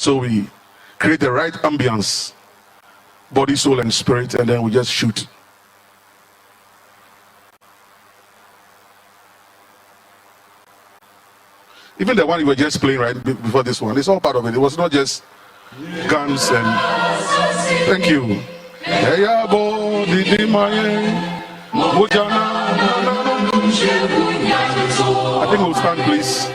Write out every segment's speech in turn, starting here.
So we create the right ambience, body, soul, and spirit, and then we just shoot. Even the one you were just playing right before this one, it's all part of it. It was not just guns and... Thank you. I think we'll stand, please.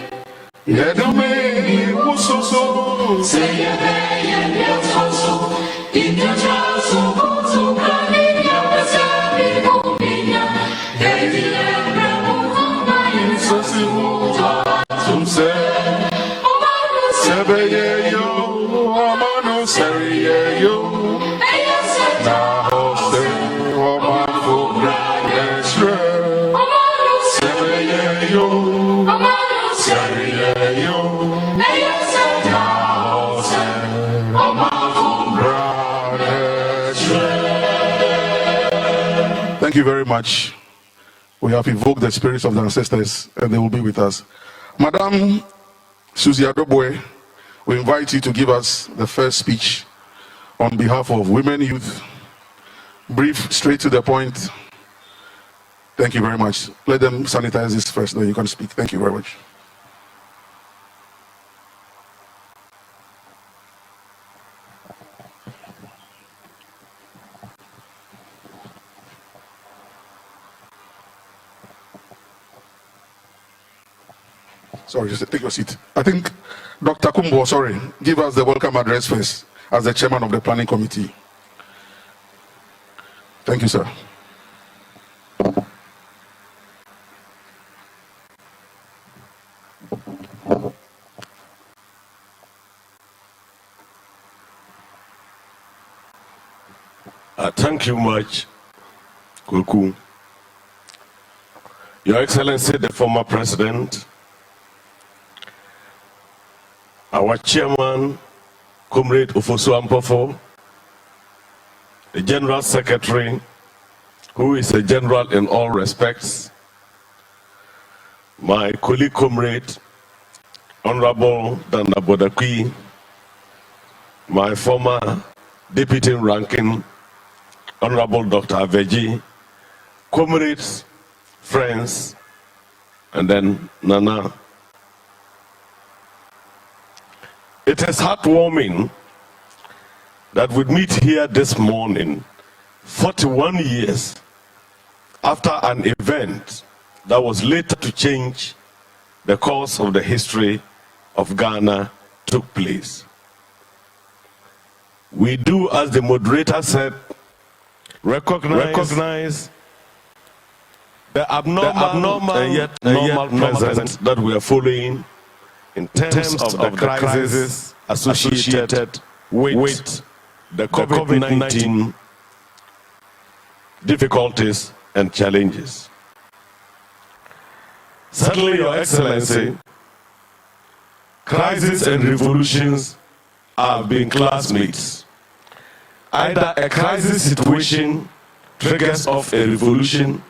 Thank you very much. We have evoked the spirits of the ancestors and they will be with us. Madam Susie Adoboy, we invite you to give us the first speech on behalf of women, youth. Brief, straight to the point. Thank you very much. Let them sanitize this first, then you can speak. Thank you very much. Sorry, just take your seat. I think Dr. Kumbo, sorry, give us the welcome address first as the chairman of the planning committee. Thank you, sir. Thank you much, Kulku. Your Excellency, the former president, our chairman, Comrade Ofosu Ampofo, the general secretary, who is a general in all respects, my colleague comrade, Honorable Danda Bodakwi, my former deputy ranking, Honorable Dr. Aveji, comrades, friends, and then Nana. It is heartwarming that we meet here this morning, 41 years after an event that was later to change the course of the history of Ghana took place. We do, as the moderator said, recognize the abnormal and yet normal present that we are following in terms of the crisis associated with the COVID-19 difficulties and challenges. Certainly, Your Excellency, crises and revolutions have been classmates. Either a crisis situation triggers off a revolution,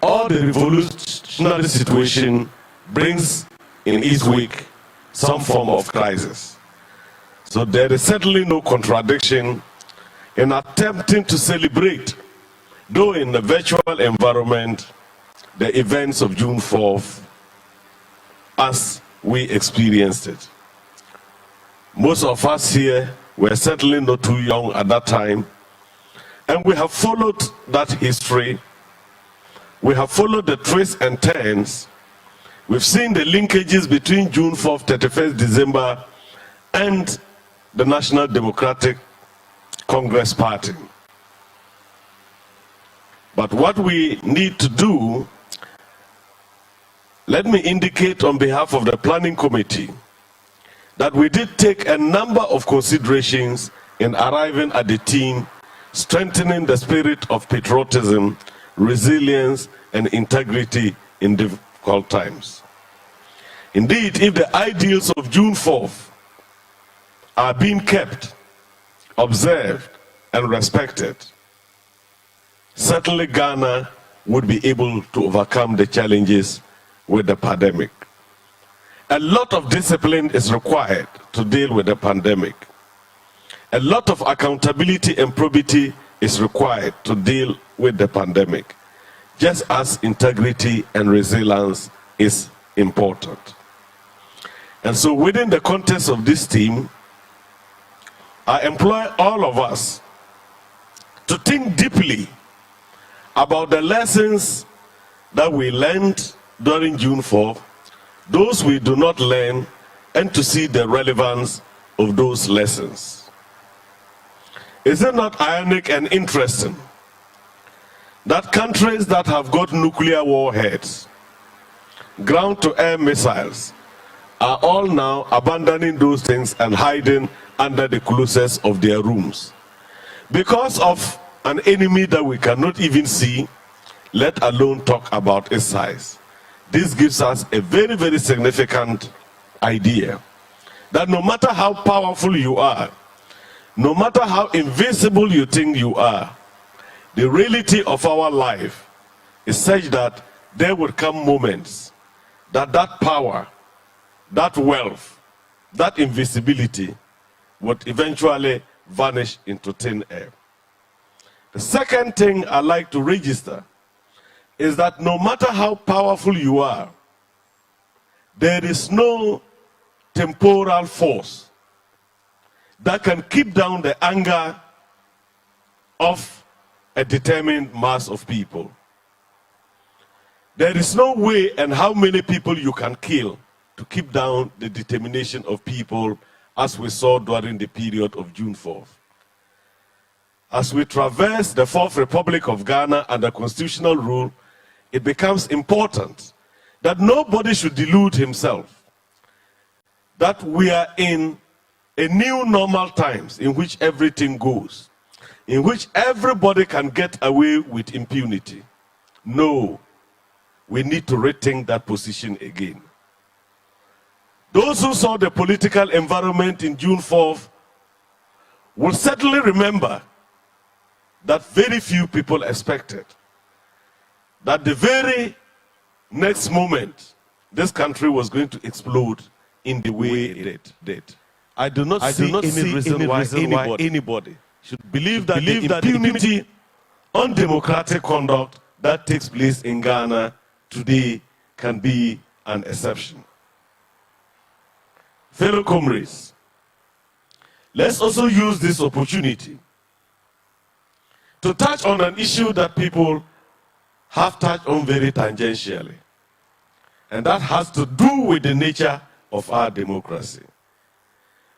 or the revolutionary situation brings in its wake some form of crisis. So there is certainly no contradiction in attempting to celebrate, though in a virtual environment, the events of June 4th as we experienced it. Most of us here were certainly not too young at that time, and we have followed that history. We have followed the twists and turns. We've seen the linkages between June 4th, 31st December, and the National Democratic Congress Party. But what we need to do, let me indicate on behalf of the Planning Committee, that we did take a number of considerations in arriving at the theme, strengthening the spirit of patriotism, resilience, and integrity in difficult times. Indeed, if the ideals of June 4th are being kept, observed, and respected, certainly Ghana would be able to overcome the challenges with the pandemic. A lot of discipline is required to deal with the pandemic. A lot of accountability and probity is required to deal with the pandemic, just as integrity and resilience is important. And so within the context of this team, I employ all of us to think deeply about the lessons that we learned during June 4th, those we do not learn, and to see the relevance of those lessons. Is it not ironic and interesting that countries that have got nuclear warheads, ground-to-air missiles, are all now abandoning those things and hiding under the closets of their rooms because of an enemy that we cannot even see, let alone talk about its size? This gives us a very, very significant idea that no matter how powerful you are, no matter how invincible you think you are, the reality of our life is such that there will come moments that that power, that wealth, that invisibility would eventually vanish into thin air. The second thing I like to register is that no matter how powerful you are, there is no temporal force that can keep down the anger of a determined mass of people. There is no way and how many people you can kill to keep down the determination of people, as we saw during the period of June 4th. As we traverse the Fourth Republic of Ghana and the constitutional rule, it becomes important that nobody should delude himself that we are in a new normal times in which everything goes, in which everybody can get away with impunity. No, we need to rethink that position again. Those who saw the political environment in June 4th will certainly remember that very few people expected that the very next moment this country was going to explode in the way it did. I do not see any reason why anybody should believe that the impunity, undemocratic conduct that takes place in Ghana today can be an exception. Fellow comrades, let's also use this opportunity to touch on an issue that people have touched on very tangentially, and that has to do with the nature of our democracy.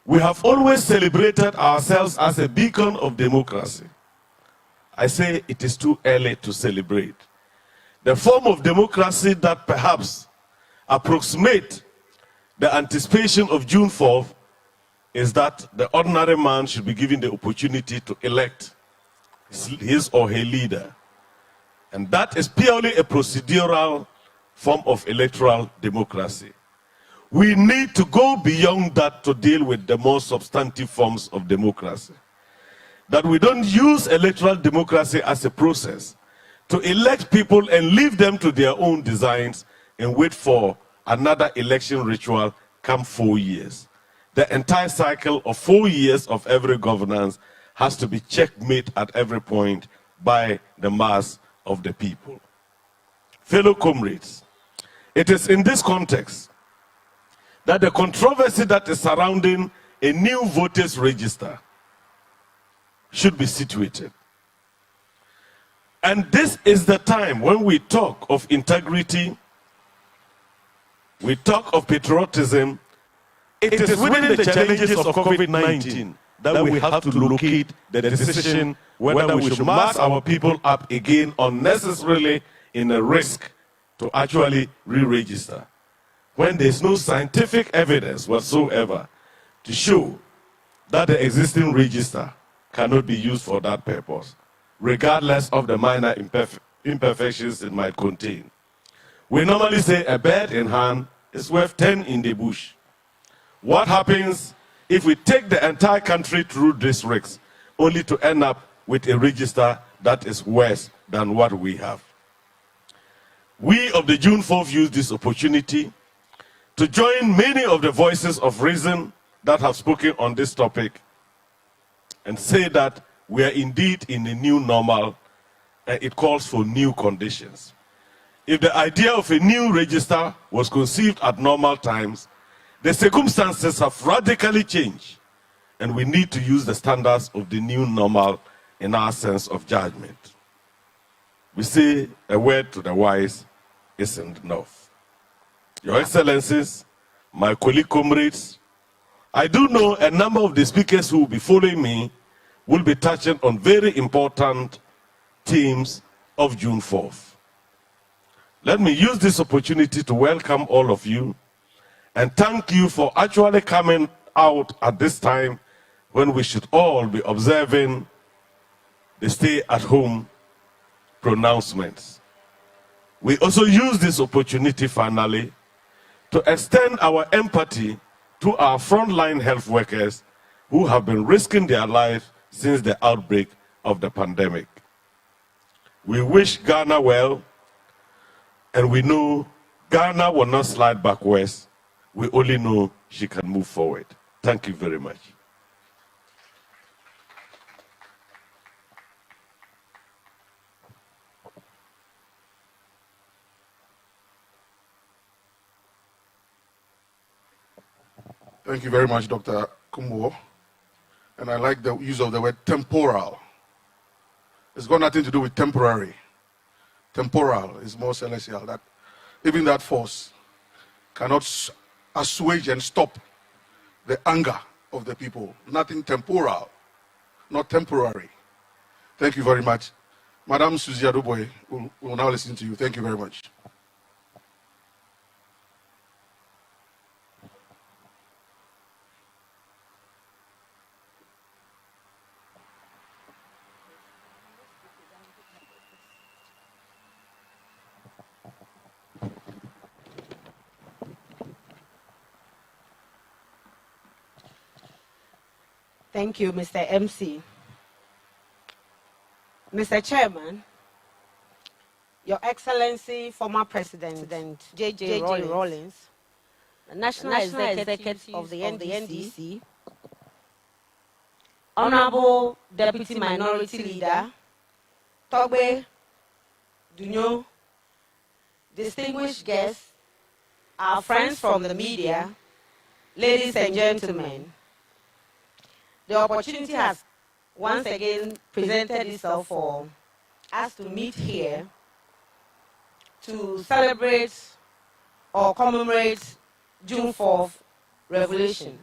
We have always celebrated ourselves as a beacon of democracy. I say it is too early to celebrate. The form of democracy that perhaps approximates the anticipation of June 4th is that the ordinary man should be given the opportunity to elect his or her leader. And that is purely a procedural form of electoral democracy. We need to go beyond that to deal with the more substantive forms of democracy. That we don't use electoral democracy as a process to elect people and leave them to their own designs and wait for another election ritual come 4 years. The entire cycle of 4 years of every governance has to be checkmate at every point by the mass of the people. Fellow comrades, it is in this context that the controversy that is surrounding a new voters register should be situated. And this is the time when we talk of integrity, we talk of patriotism. It is within the challenges of COVID-19 that we have to locate the decision whether we should mass our people up again unnecessarily in a risk to actually re-register, when there is no scientific evidence whatsoever to show that the existing register cannot be used for that purpose, regardless of the minor imperfections it might contain. We normally say a bird in hand is worth 10 in the bush. What happens if we take the entire country through this risk, only to end up with a register that is worse than what we have? We of the June 4th use this opportunity to join many of the voices of reason that have spoken on this topic and say that we are indeed in a new normal and it calls for new conditions. If the idea of a new register was conceived at normal times, the circumstances have radically changed and we need to use the standards of the new normal in our sense of judgment. We say a word to the wise isn't enough. Your Excellencies, my colleague comrades, I do know a number of the speakers who will be following me will be touching on very important themes of June 4th. Let me use this opportunity to welcome all of you and thank you for actually coming out at this time when we should all be observing the stay-at-home pronouncements. We also use this opportunity finally to extend our empathy to our frontline health workers who have been risking their lives since the outbreak of the pandemic. We wish Ghana well, and we know Ghana will not slide backwards. We only know she can move forward. Thank you very much. Thank you very much, Dr. Kumbo. And I like the use of the word temporal. It's got nothing to do with temporary. Temporal is more celestial. That even that force cannot assuage and stop the anger of the people. Nothing temporal, not temporary. Thank you very much. Madam Susie Adoboy will now listen to you. Thank you very much. Thank you, Mr. MC. Mr. Chairman, Your Excellency, former President J.J. Rawlings, the National Executive of the NDC, Honorable Deputy Minority Leader, Togbe Dunyo, distinguished guests, our friends from the media, ladies and gentlemen, the opportunity has once again presented itself for us to meet here to celebrate or commemorate June 4th revolution.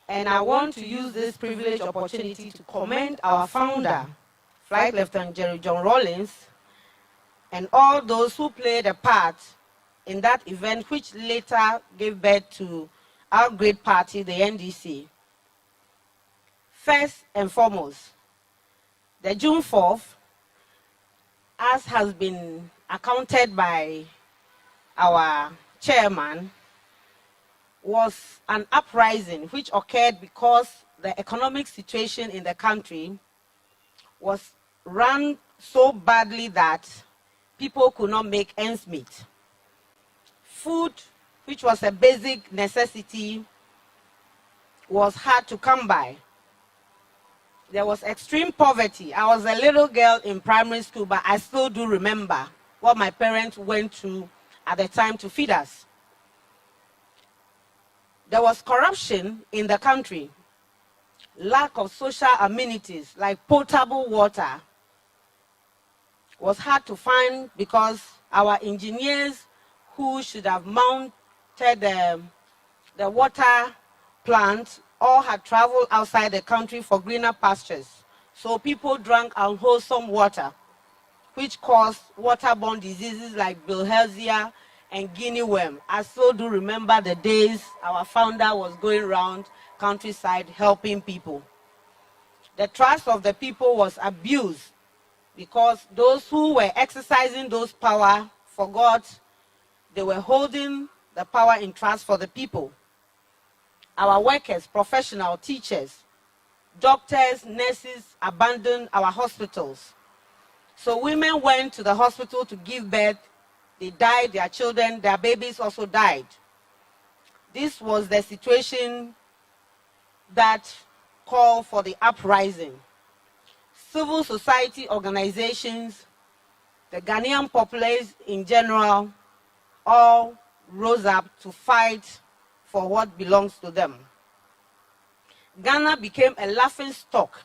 And I want to use this privileged opportunity to commend our founder, Flight Lieutenant Jerry John Rawlings, and all those who played a part in that event, which later gave birth to our great party, the NDC. First and foremost, the June 4th, as has been accounted by our chairman, was an uprising which occurred because the economic situation in the country was run so badly that people could not make ends meet. Food, which was a basic necessity, was hard to come by. There was extreme poverty. I was a little girl in primary school, but I still do remember what my parents went through at the time to feed us. There was corruption in the country, lack of social amenities like potable water was hard to find because our engineers who should have mounted the water plant all had traveled outside the country for greener pastures. So people drank unwholesome water, which caused waterborne diseases like bilharzia and guinea worm. I still do remember the days our founder was going around countryside helping people. The trust of the people was abused because those who were exercising those power forgot they were holding the power in trust for the people. Our workers, professional teachers, doctors, nurses abandoned our hospitals. So women went to the hospital to give birth. They died, their children, their babies also died. This was the situation that called for the uprising. Civil society organizations, the Ghanaian populace in general, all rose up to fight for what belongs to them. Ghana became a laughing stock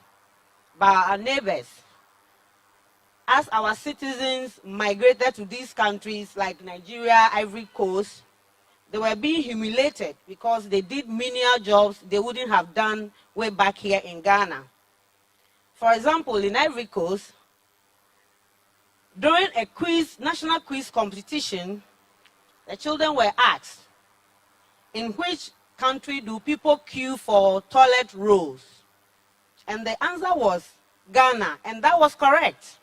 by our neighbors as our citizens migrated to these countries like Nigeria, Ivory Coast. They were being humiliated because they did menial jobs they wouldn't have done way back here in Ghana. For example, in Ivory Coast, during a national quiz competition, the children were asked, in which country do people queue for toilet rolls? And the answer was Ghana, and that was correct.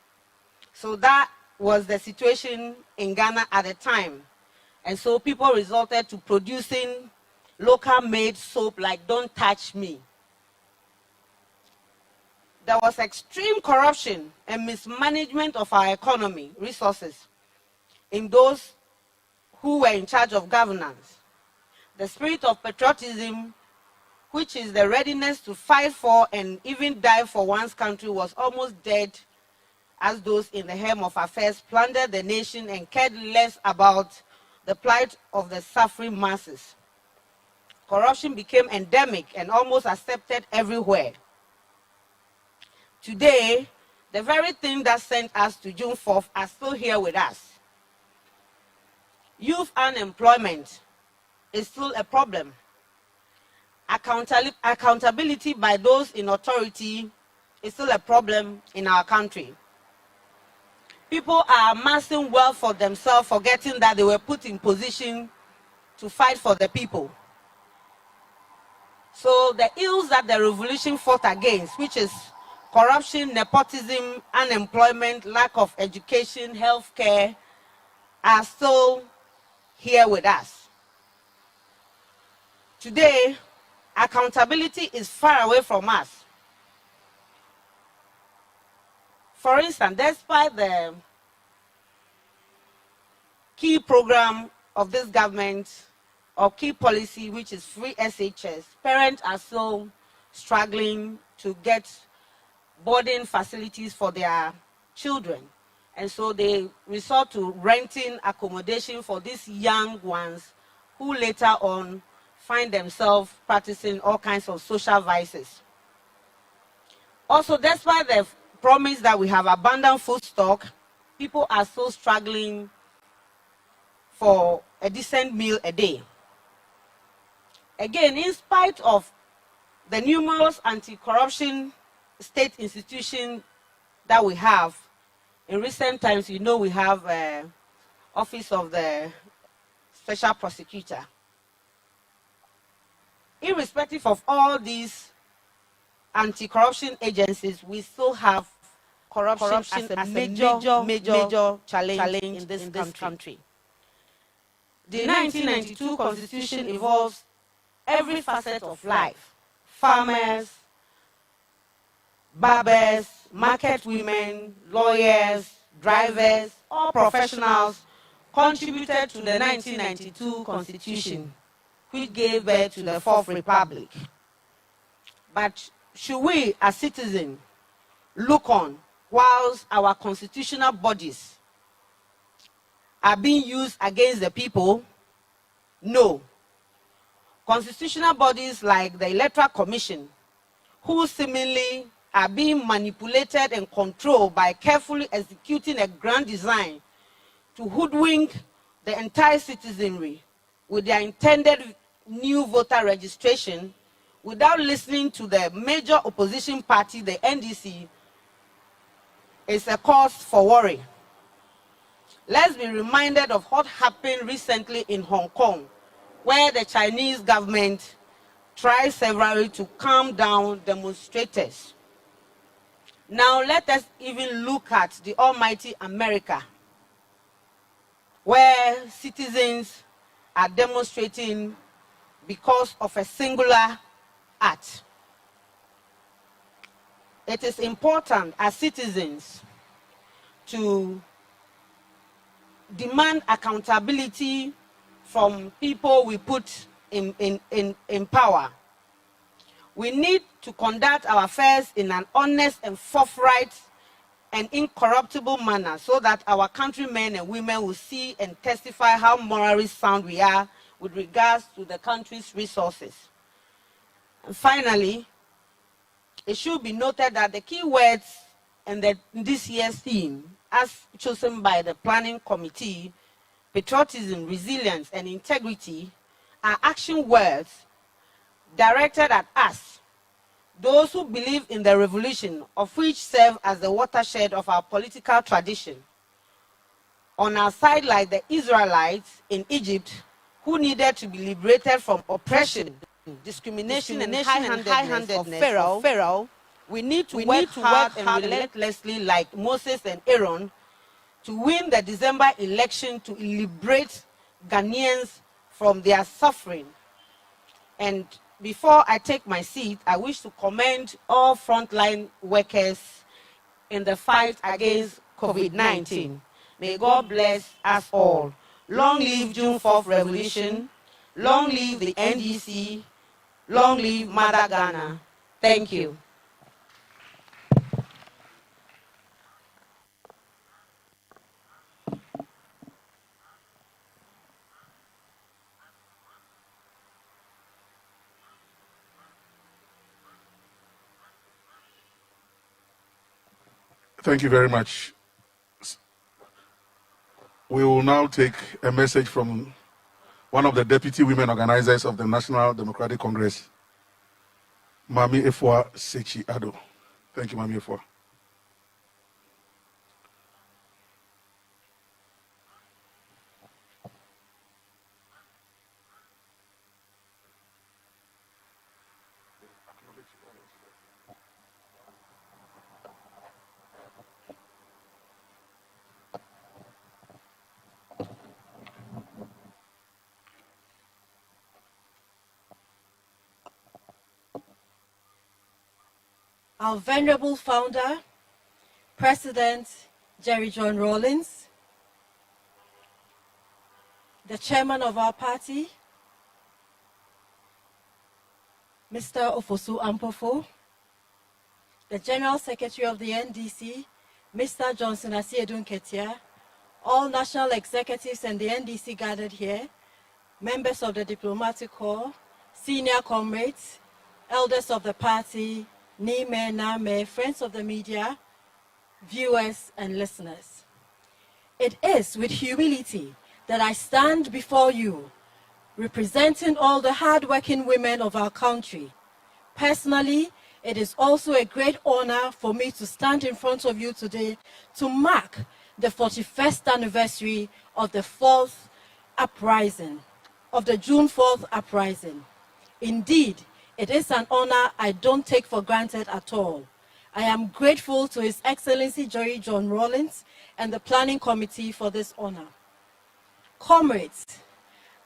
So that was the situation in Ghana at the time. And so people resorted to producing local-made soap like Don't Touch Me. There was extreme corruption and mismanagement of our economy, resources, in those who were in charge of governance. The spirit of patriotism, which is the readiness to fight for and even die for one's country, was almost dead, as those in the helm of affairs plundered the nation and cared less about the plight of the suffering masses. Corruption became endemic and almost accepted everywhere. Today, the very thing that sent us to June 4th are still here with us. Youth unemployment is still a problem. Accountability by those in authority is still a problem in our country. People are amassing wealth for themselves, forgetting that they were put in position to fight for the people. So the ills that the revolution fought against, which is corruption, nepotism, unemployment, lack of education, healthcare, are still here with us. Today, accountability is far away from us. For instance, despite the key program of this government, or key policy, which is free SHS, parents are still struggling to get boarding facilities for their children. And so they resort to renting accommodation for these young ones who later on find themselves practicing all kinds of social vices. Also, despite the promise that we have abundant food stock, people are still struggling for a decent meal a day. Again, in spite of the numerous anti-corruption state institutions that we have, in recent times, you know, we have Office of the Special Prosecutor. Irrespective of all these anti-corruption agencies, we still have corruption as a major challenge in this country. The 1992 Constitution involves every facet of life: farmers, barbers, market women, lawyers, drivers, all professionals contributed to the 1992 Constitution, which gave birth to the Fourth Republic. But should we, as citizens, look on whilst our constitutional bodies are being used against the people? No. Constitutional bodies like the Electoral Commission, who seemingly are being manipulated and controlled by carefully executing a grand design to hoodwink the entire citizenry with their intended new voter registration without listening to the major opposition party, the NDC, is a cause for worry. Let's be reminded of what happened recently in Hong Kong, where the Chinese government tried severally to calm down demonstrators. Now let us even look at the almighty America, where citizens are demonstrating because of a singular act. It is important as citizens to demand accountability from people we put in power. We need to conduct our affairs in an honest and forthright and incorruptible manner so that our countrymen and women will see and testify how morally sound we are with regards to the country's resources. And finally, it should be noted that the key words in this year's theme, as chosen by the Planning Committee, patriotism, resilience, and integrity, are action words directed at us, those who believe in the revolution, of which serve as the watershed of our political tradition. On our side, like the Israelites in Egypt, who needed to be liberated from oppression, discrimination and high-handedness of Pharaoh, we need to work hard and relentlessly, like Moses and Aaron, to win the December election to liberate Ghanaians from their suffering. And before I take my seat, I wish to commend all frontline workers in the fight against COVID-19. May God bless us all. Long live June 4th Revolution. Long live the NDC. Long live Mother Ghana. Thank you. Thank you very much. We will now take a message from one of the deputy women organizers of the National Democratic Congress, Mami Efua Sechi Ado. Thank you, Mami Efua. Our venerable founder, President Jerry John Rawlings, the chairman of our party, Mr. Ofosu Ampofo, the general secretary of the NDC, Mr. Johnson Asiedun Ketia, all national executives and the NDC gathered here, members of the diplomatic corps, senior comrades, elders of the party, Nime, Name, friends of the media, viewers and listeners. It is with humility that I stand before you, representing all the hard-working women of our country. Personally, it is also a great honor for me to stand in front of you today to mark the 41st anniversary of the June 4th uprising. Indeed, it is an honor I don't take for granted at all. I am grateful to His Excellency Jerry John Rawlings and the Planning Committee for this honor. Comrades,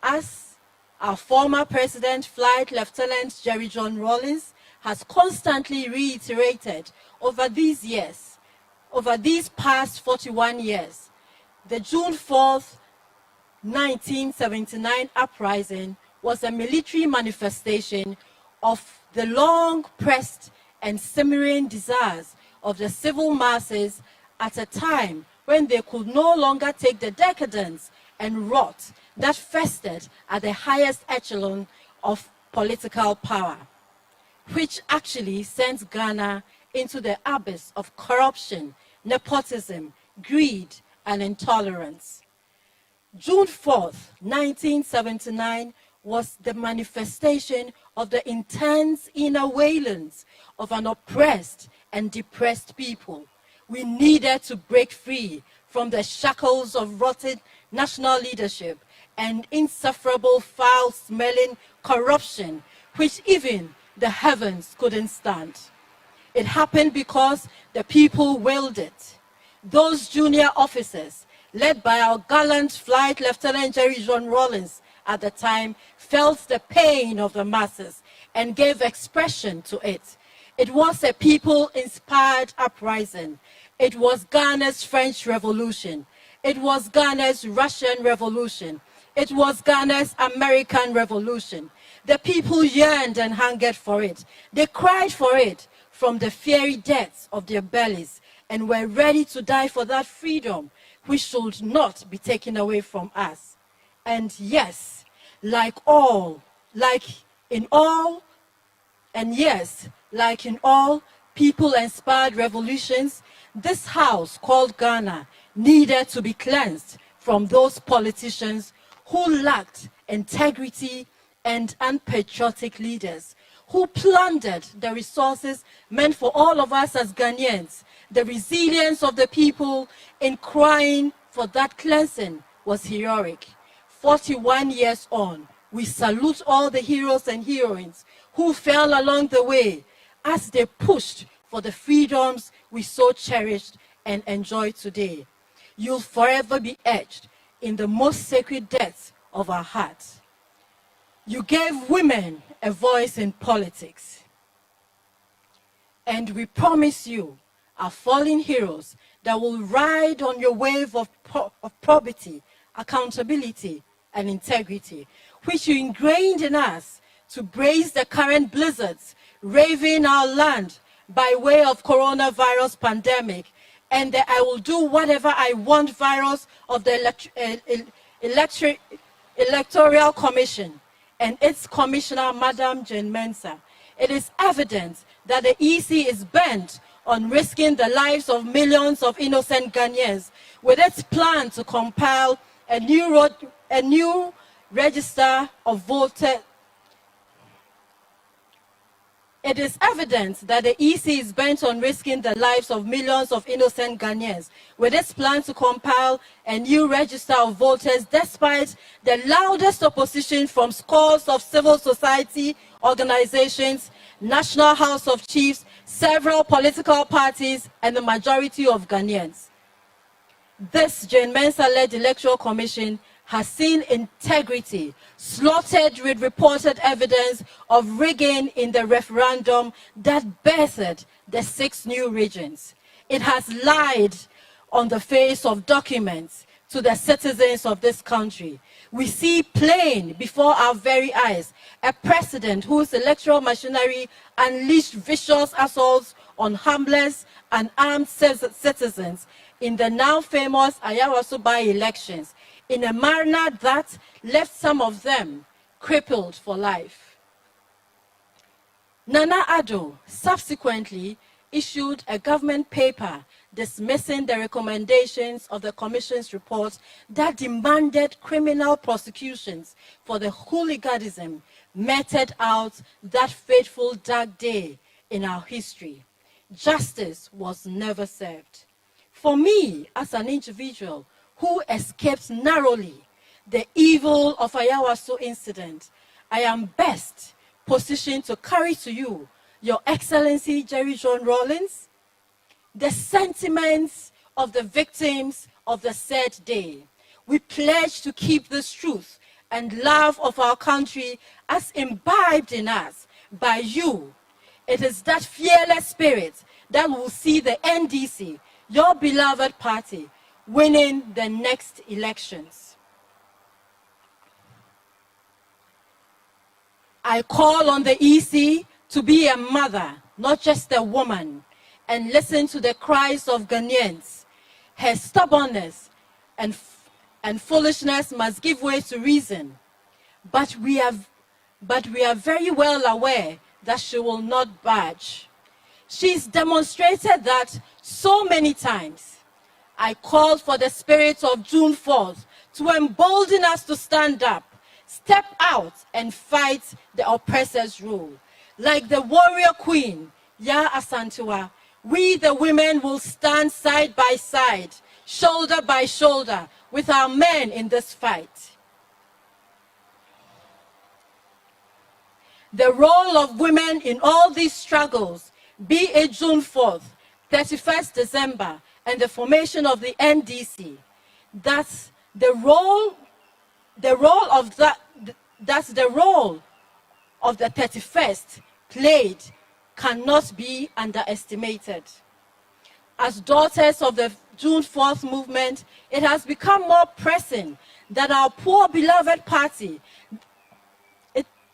as our former President, Flight Lieutenant Jerry John Rawlings, has constantly reiterated over these past 41 years, the June 4th, 1979 uprising was a military manifestation of the long-pressed and simmering desires of the civil masses at a time when they could no longer take the decadence and rot that festered at the highest echelon of political power, which actually sends Ghana into the abyss of corruption, nepotism, greed, and intolerance. June 4th, 1979 was the manifestation of the intense inner wailings of an oppressed and depressed people. We needed to break free from the shackles of rotten national leadership and insufferable foul-smelling corruption, which even the heavens couldn't stand. It happened because the people willed it. Those junior officers, led by our gallant Flight Lieutenant Jerry John Rawlings, at the time, felt the pain of the masses and gave expression to it. It was a people-inspired uprising. It was Ghana's French Revolution. It was Ghana's Russian Revolution. It was Ghana's American Revolution. The people yearned and hungered for it. They cried for it from the fiery depths of their bellies and were ready to die for that freedom which should not be taken away from us. And yes, like in all people-inspired revolutions, this house called Ghana needed to be cleansed from those politicians who lacked integrity and unpatriotic leaders, who plundered the resources meant for all of us as Ghanaians. The resilience of the people in crying for that cleansing was heroic. 41 years on, we salute all the heroes and heroines who fell along the way as they pushed for the freedoms we so cherished and enjoy today. You'll forever be etched in the most sacred depths of our hearts. You gave women a voice in politics. And we promise you, our fallen heroes, that will ride on your wave of probity, accountability, and integrity, which you ingrained in us to brace the current blizzards raving our land by way of coronavirus pandemic, and the I will do whatever I want virus of the Electoral Commission and its commissioner, Madam Jane Mensah. It is evident that the EC is bent on risking the lives of millions of innocent Ghanaians with its plan to compile a new register of voters. It is evident that the EC is bent on risking the lives of millions of innocent Ghanaians with its plan to compile a new register of voters, despite the loudest opposition from scores of civil society organizations, National House of Chiefs, several political parties, and the majority of Ghanaians. This Jane Mensah-led Electoral Commission has seen integrity slaughtered with reported evidence of rigging in the referendum that birthed the 6 new regions. It has lied on the face of documents to the citizens of this country. We see plain before our very eyes a president whose electoral machinery unleashed vicious assaults on harmless and armed citizens in the now famous Ayawaso by-elections, in a manner that left some of them crippled for life. Nana Addo subsequently issued a government paper dismissing the recommendations of the Commission's report that demanded criminal prosecutions for the hooliganism meted out that fateful dark day in our history. Justice was never served. For me, as an individual who escaped narrowly the evil of Ayawaso incident, I am best positioned to carry to you, Your Excellency Jerry John Rawlings, the sentiments of the victims of the said day. We pledge to keep this truth and love of our country as imbibed in us by you. It is that fearless spirit that will see the NDC, your beloved party, winning the next elections. I call on the EC to be a mother, not just a woman, and listen to the cries of Ghanaians. Her stubbornness and foolishness must give way to reason. But we are very well aware that she will not budge. She's demonstrated that so many times. I called for the spirit of June 4th to embolden us to stand up, step out, and fight the oppressor's rule. Like the warrior queen, Ya Asantewa, we the women will stand side by side, shoulder by shoulder, with our men in this fight. The role of women in all these struggles, be it June 4th, 31st December, and the formation of the NDC, that's the role of the 31st played cannot be underestimated. As daughters of the June 4th movement, it has become more pressing that our poor beloved party,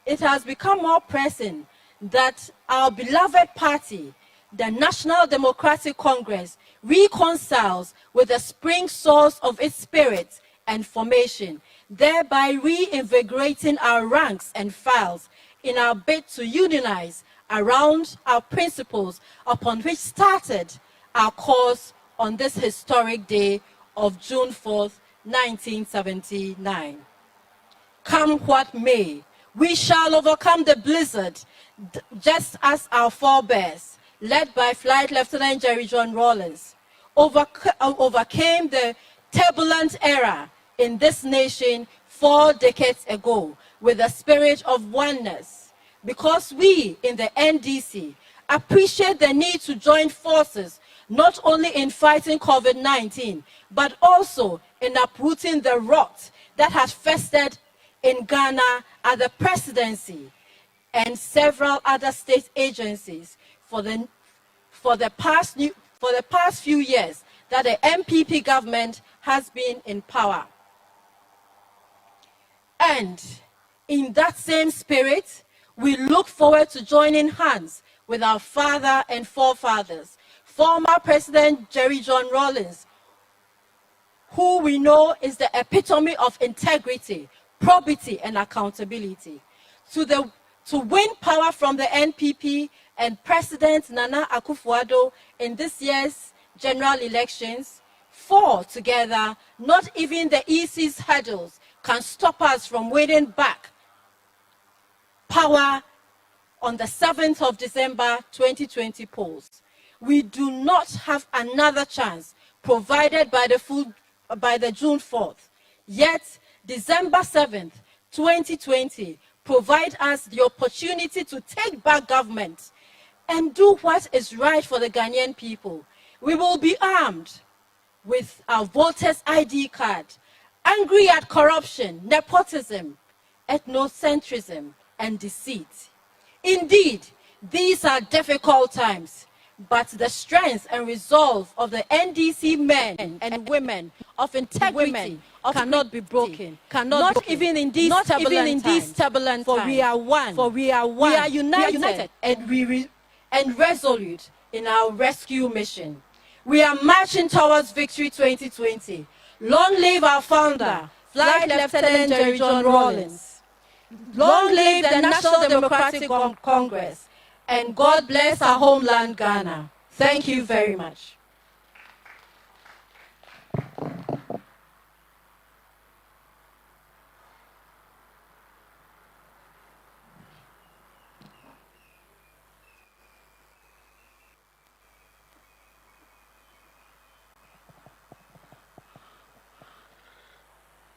it has become more pressing that our beloved party, the National Democratic Congress, reconciles with the spring source of its spirit and formation, thereby reinvigorating our ranks and files in our bid to unionize around our principles upon which started our course on this historic day of June 4th, 1979. Come what may, we shall overcome the blizzard, just as our forebears, led by Flight Lieutenant Jerry John Rawlings, overcame the turbulent era in this nation 4 decades ago with a spirit of oneness. Because we in the NDC appreciate the need to join forces not only in fighting COVID-19, but also in uprooting the rot that has festered in Ghana at the presidency and several other state agencies for the past few years that the MPP government has been in power. And in that same spirit, we look forward to joining hands with our father and forefathers, former President Jerry John Rawlings, who we know is the epitome of integrity, probity, and accountability, to win power from the NPP and President Nana Akufo-Addo in this year's general elections. 4 together, not even the EC's hurdles can stop us from winning back power on the 7th of December 2020 polls. We do not have another chance provided by the June 4th. Yet, December 7th, 2020 provide us the opportunity to take back government and do what is right for the Ghanaian people. We will be armed with our voters' ID card, angry at corruption, nepotism, ethnocentrism, and deceit. Indeed, these are difficult times, but the strength and resolve of the NDC men and women of integrity cannot be broken. Even in these turbulent times. For we are one. We are united and resolute in our rescue mission. We are marching towards victory 2020. Long live our founder, Flight Lieutenant Jerry John Rawlings. Long live the National Democratic Congress. And God bless our homeland, Ghana. Thank you very much.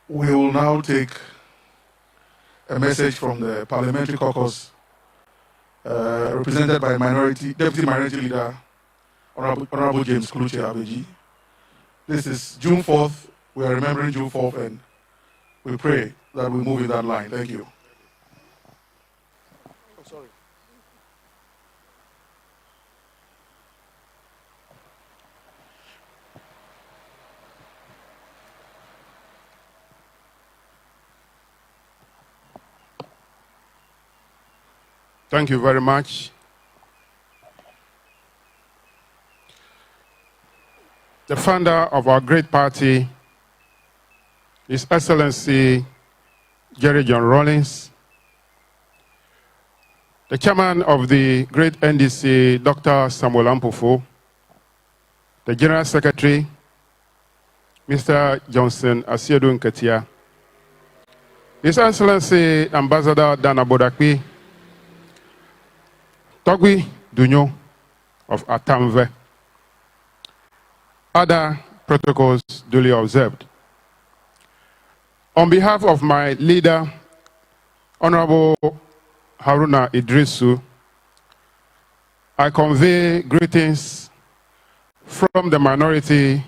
We will now take a message from the Parliamentary caucus represented by Deputy Minority Leader, Honorable James Kluche Abeji. This is June 4th. We are remembering June 4th, and we pray that we move in that line. Thank you. Oh, sorry. Thank you very much. The founder of our great party, His Excellency Jerry John Rawlings, the chairman of the great NDC, Dr. Samuel Ampofo, the General Secretary, Mr. Johnson Asiedu Nketia, His Excellency Ambassador Dana Bodakpi, Togui Dunyo of Atamve. Other protocols duly observed. On behalf of my leader, Honorable Haruna Idrisu, I convey greetings from the minority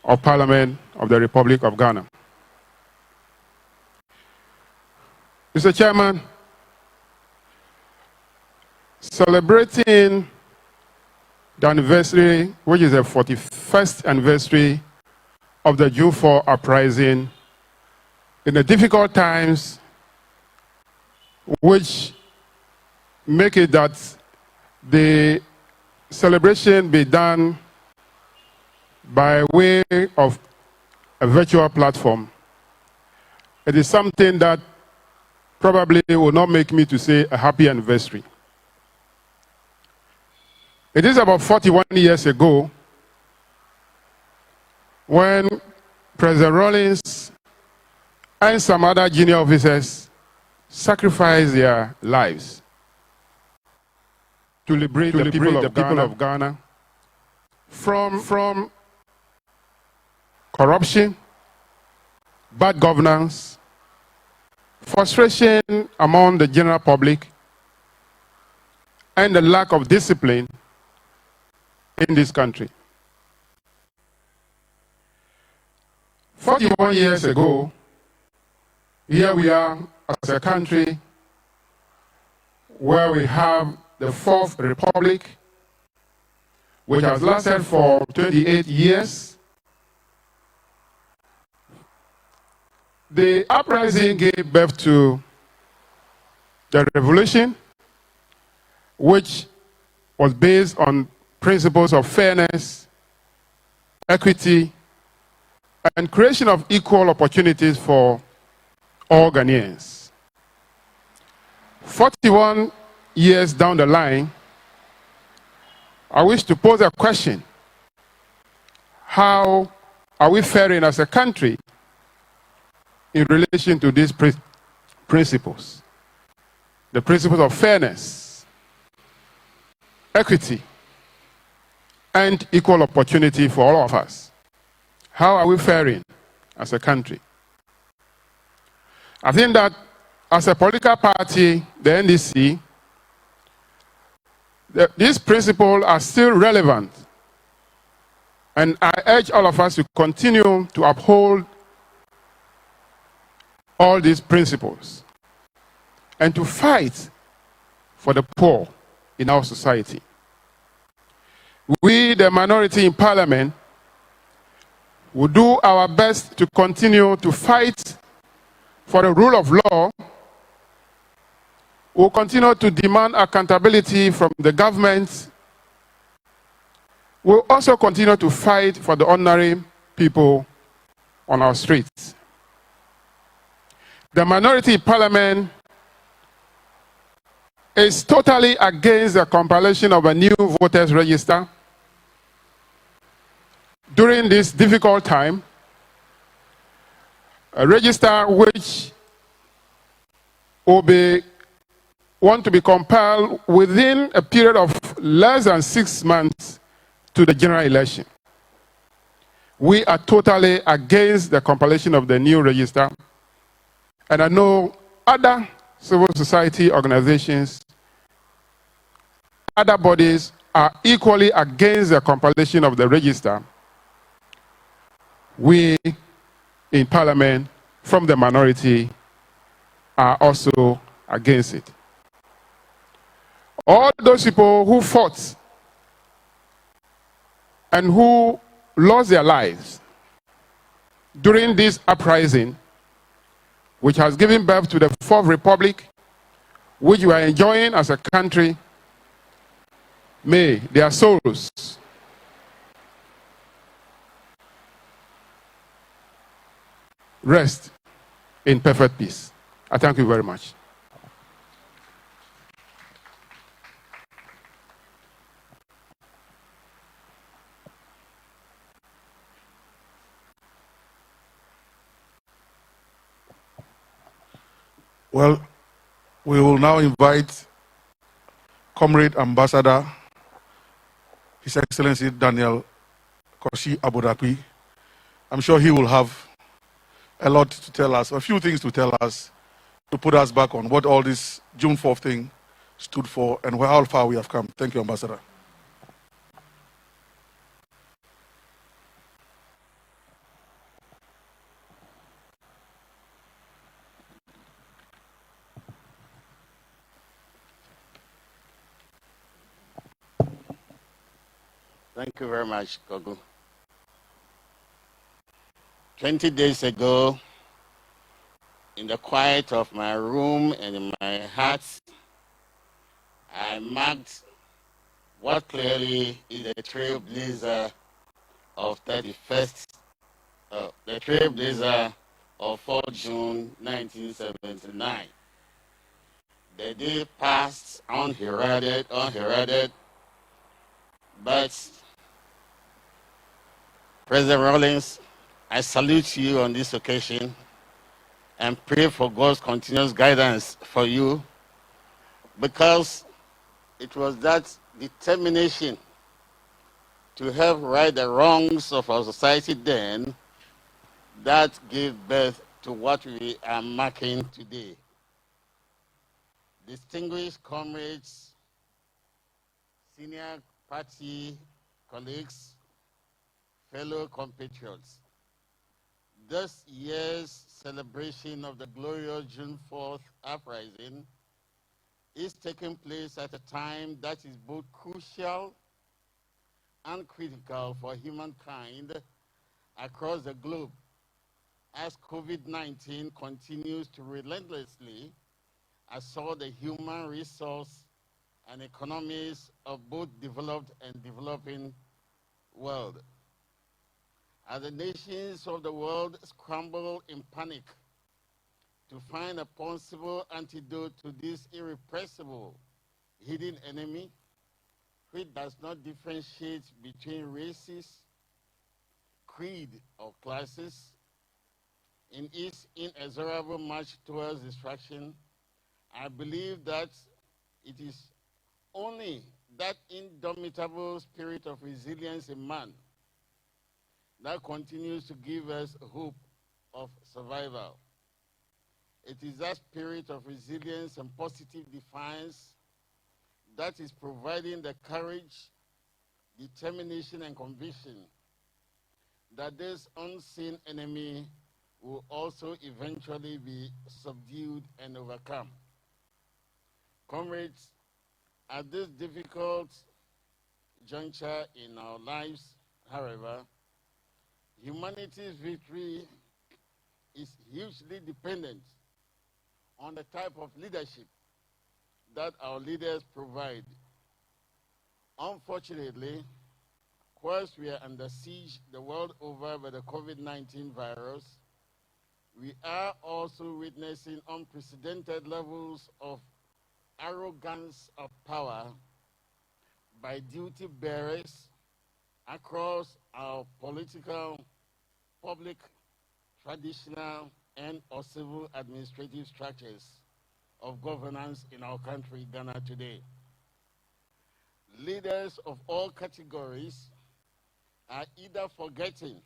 of Parliament of the Republic of Ghana. Mr. Chairman, celebrating the anniversary, which is the 41st anniversary of the June 4 uprising, in the difficult times, which make it that the celebration be done by way of a virtual platform. It is something that probably will not make me to say a happy anniversary. It is about 41 years ago when President Rawlings and some other junior officers sacrificed their lives to liberate the people of Ghana from corruption, bad governance, frustration among the general public, and the lack of discipline in this country. 41 years ago, here we are as a country where we have the Fourth Republic, which has lasted for 28 years. The uprising gave birth to the revolution, which was based on principles of fairness, equity, and creation of equal opportunities for all Ghanaians. 41 years down the line, I wish to pose a question. How are we faring as a country in relation to these principles? The principles of fairness, equity, and equal opportunity for all of us. How are we faring as a country? I think that as a political party, the NDC, these principles are still relevant. And I urge all of us to continue to uphold all these principles and to fight for the poor in our society. We, the minority in Parliament, will do our best to continue to fight for the rule of law. We'll continue to demand accountability from the government. We'll also continue to fight for the ordinary people on our streets. The minority in Parliament is totally against the compilation of a new voters register during this difficult time, a register which will want to be compiled within a period of less than 6 months to the general election. We are totally against the compilation of the new register, and I know other civil society organizations, other bodies are equally against the compilation of the register. We in Parliament, from the minority, are also against it. All those people who fought and who lost their lives during this uprising, which has given birth to the Fourth Republic, which we are enjoying as a country, may their souls rest in perfect peace. I thank you very much. Well, we will now invite Comrade Ambassador, His Excellency Daniel Koshi Abodakwi. I'm sure he will have a lot to tell us, a few things to tell us, to put us back on what all this June 4th thing stood for and how far we have come. Thank you, Ambassador. Thank you very much, Kogu. 20 days ago, in the quiet of my room and in my heart, I marked what clearly is the trailblazer of 31st, the trailblazer of 4 June 1979. The day passed unheralded, but President Rawlings, I salute you on this occasion and pray for God's continuous guidance for you, because it was that determination to help right the wrongs of our society then that gave birth to what we are marking today. Distinguished comrades, senior party colleagues, fellow compatriots, this year's celebration of the glorious June 4th uprising is taking place at a time that is both crucial and critical for humankind across the globe, as COVID-19 continues to relentlessly assault the human resource and economies of both developed and developing world. As the nations of the world scramble in panic to find a possible antidote to this irrepressible hidden enemy, which does not differentiate between races, creed, or classes, in its inexorable march towards destruction, I believe that it is only that indomitable spirit of resilience in man that continues to give us hope of survival. It is that spirit of resilience and positive defiance that is providing the courage, determination, and conviction that this unseen enemy will also eventually be subdued and overcome. Comrades, at this difficult juncture in our lives, however, humanity's victory is hugely dependent on the type of leadership that our leaders provide. Unfortunately, whilst we are under siege the world over by the COVID-19 virus, we are also witnessing unprecedented levels of arrogance of power by duty bearers across our political, public, traditional, and or civil administrative structures of governance in our country, Ghana, today. Leaders of all categories are either forgetting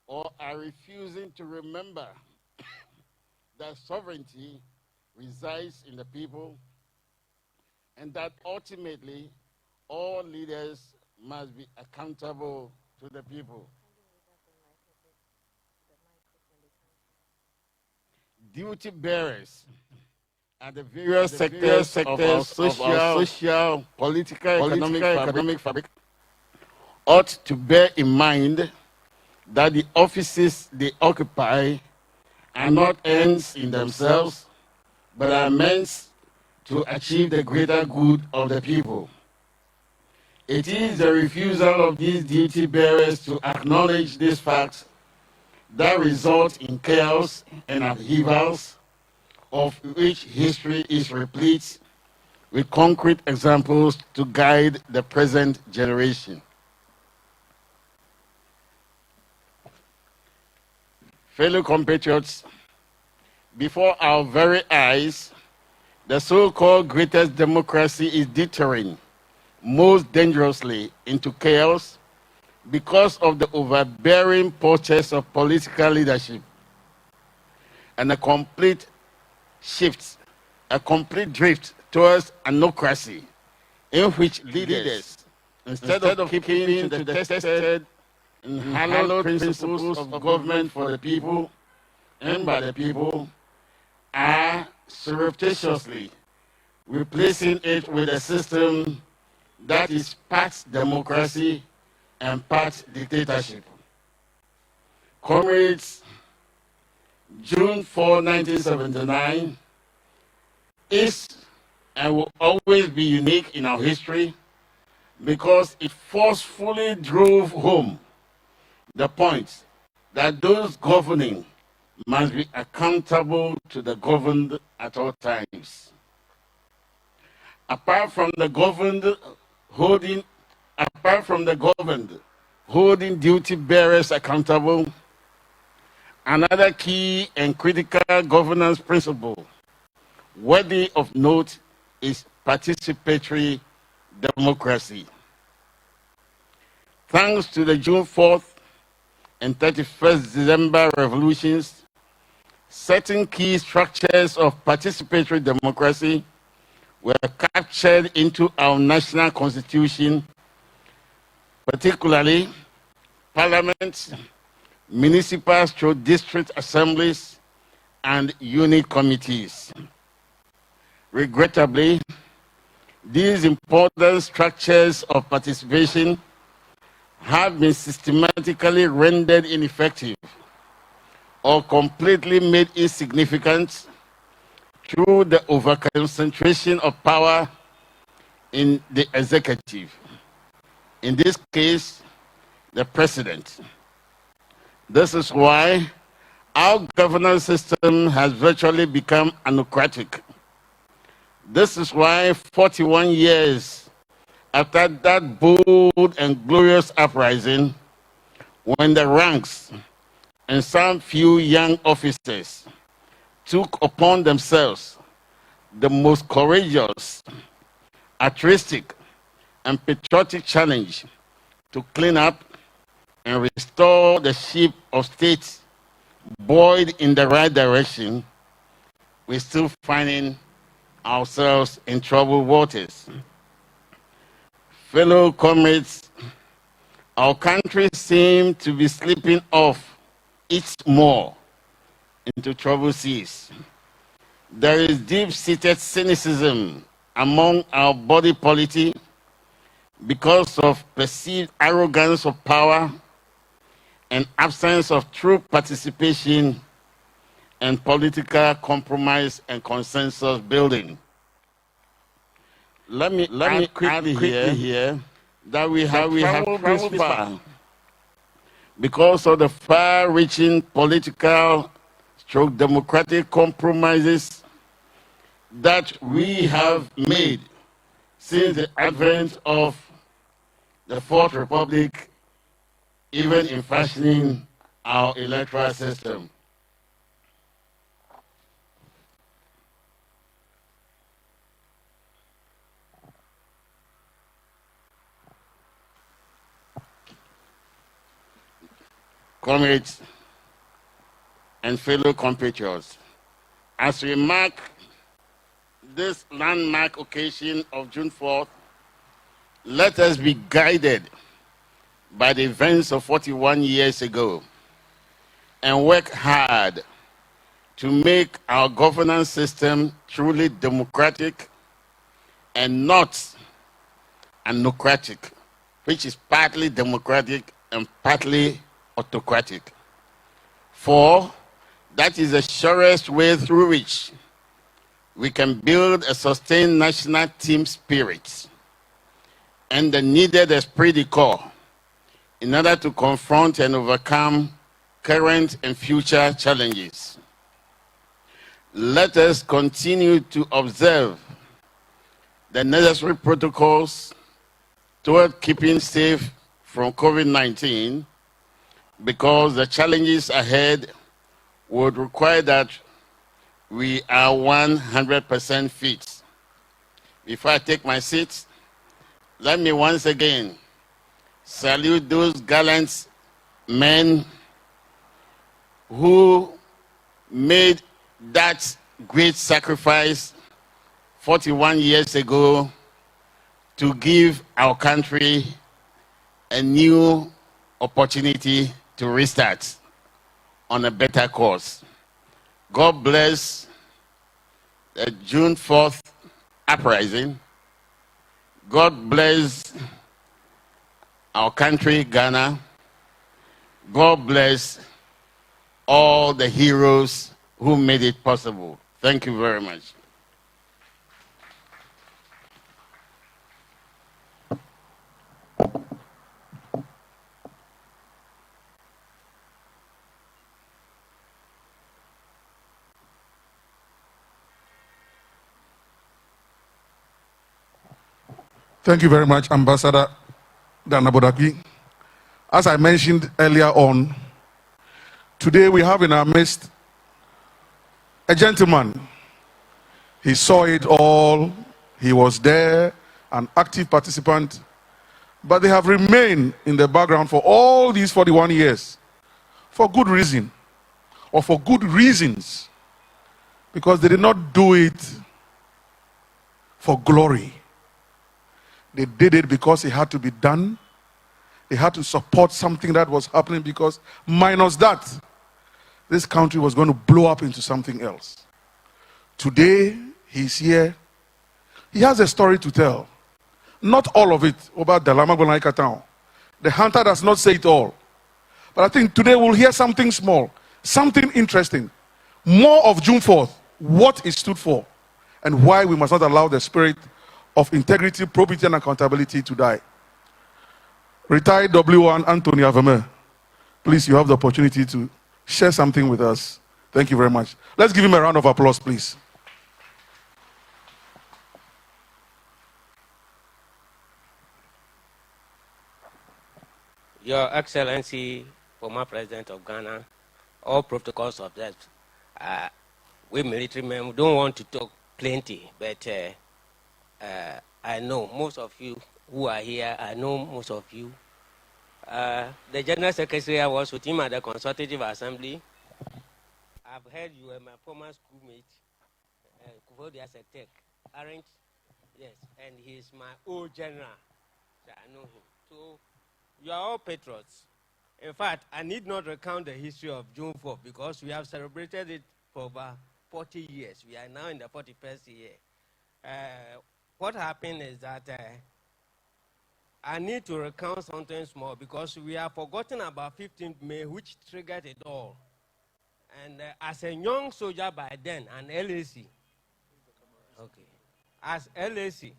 or are refusing to remember that sovereignty resides in the people, and that ultimately all leaders must be accountable to the people. Duty bearers at the various sectors of our social, political, economic fabric ought to bear in mind that the offices they occupy are not ends in themselves, but are meant to achieve the greater good of the people. It is the refusal of these duty bearers to acknowledge this fact that results in chaos and upheavals, of which history is replete with concrete examples to guide the present generation. Fellow compatriots, before our very eyes, the so-called greatest democracy is deterring most dangerously into chaos because of the overbearing postures of political leadership and a complete drift towards anocracy, in which leaders, instead of keeping to the tested and hallowed principles of government for the people and by the people, are surreptitiously replacing it with a system that is part democracy and part dictatorship. Comrades, June 4, 1979 is and will always be unique in our history because it forcefully drove home the point that those governing must be accountable to the governed at all times. Apart from the governed holding duty bearers accountable, another key and critical governance principle worthy of note is participatory democracy. Thanks to the June 4th and 31st December revolutions, certain key structures of participatory democracy were captured into our national constitution, particularly parliaments, municipal district assemblies, and unit committees. Regrettably, these important structures of participation have been systematically rendered ineffective or completely made insignificant through the overconcentration of power in the executive, in this case, the president. This is why our governance system has virtually become anocratic. This is why 41 years after that bold and glorious uprising, when the ranks and some few young officers took upon themselves the most courageous, altruistic, and patriotic challenge to clean up and restore the ship of state buoyed in the right direction, we're still finding ourselves in troubled waters. Fellow comrades, our country seems to be slipping off its more into troubled seas. There is deep-seated cynicism among our body politic because of perceived arrogance of power and absence of true participation and political compromise and consensus building. Let me quickly here that we have traveled far because of the far-reaching political democratic compromises that we have made since the advent of the Fourth Republic, even in fashioning our electoral system. Comrades and fellow compatriots, as we mark this landmark occasion of June 4th, let us be guided by the events of 41 years ago and work hard to make our governance system truly democratic and not anocratic, which is partly democratic and partly autocratic. For that is the surest way through which we can build a sustained national team spirit and the needed esprit de corps in order to confront and overcome current and future challenges. Let us continue to observe the necessary protocols toward keeping safe from COVID-19 because the challenges ahead would require that we are 100% fit. Before I take my seat, let me once again salute those gallant men who made that great sacrifice 41 years ago to give our country a new opportunity to restart on a better course. God bless the June 4th uprising. God bless our country, Ghana. God bless all the heroes who made it possible. Thank you very much. Thank you very much, Ambassador Danabodaki. As I mentioned earlier on, today we have in our midst a gentleman. He saw it all. He was there, an active participant, but they have remained in the background for all these 41 years for good reason, or for good reasons, because they did not do it for glory. They did it because it had to be done. They had to support something that was happening, because minus that, this country was going to blow up into something else. Today, he's here. He has a story to tell. Not all of it about Dalamagonaika town. The hunter does not say it all. But I think today we'll hear something small, something interesting. More of June 4th, what it stood for, and why we must not allow the spirit of integrity, probity, and accountability to die. Retired W1 Anthony Avame, please, you have the opportunity to share something with us. Thank you very much. Let's give him a round of applause, please. Your Excellency, former President of Ghana, all protocols observed. We military men don't want to talk plenty, but I know most of you who are here. I know most of you. The General Secretary, I was with him at the Consultative Assembly. I've heard you were my former schoolmate, Kuvodia Sektek, aren't? Yes, and he's my old general. So I know him. So you are all patriots. In fact, I need not recount the history of June 4th, because we have celebrated it for over 40 years. We are now in the 41st year. What happened is that I need to recount something small, because we have forgotten about 15th May, which triggered it all. And as a young soldier by then, an LAC, okay, as LAC,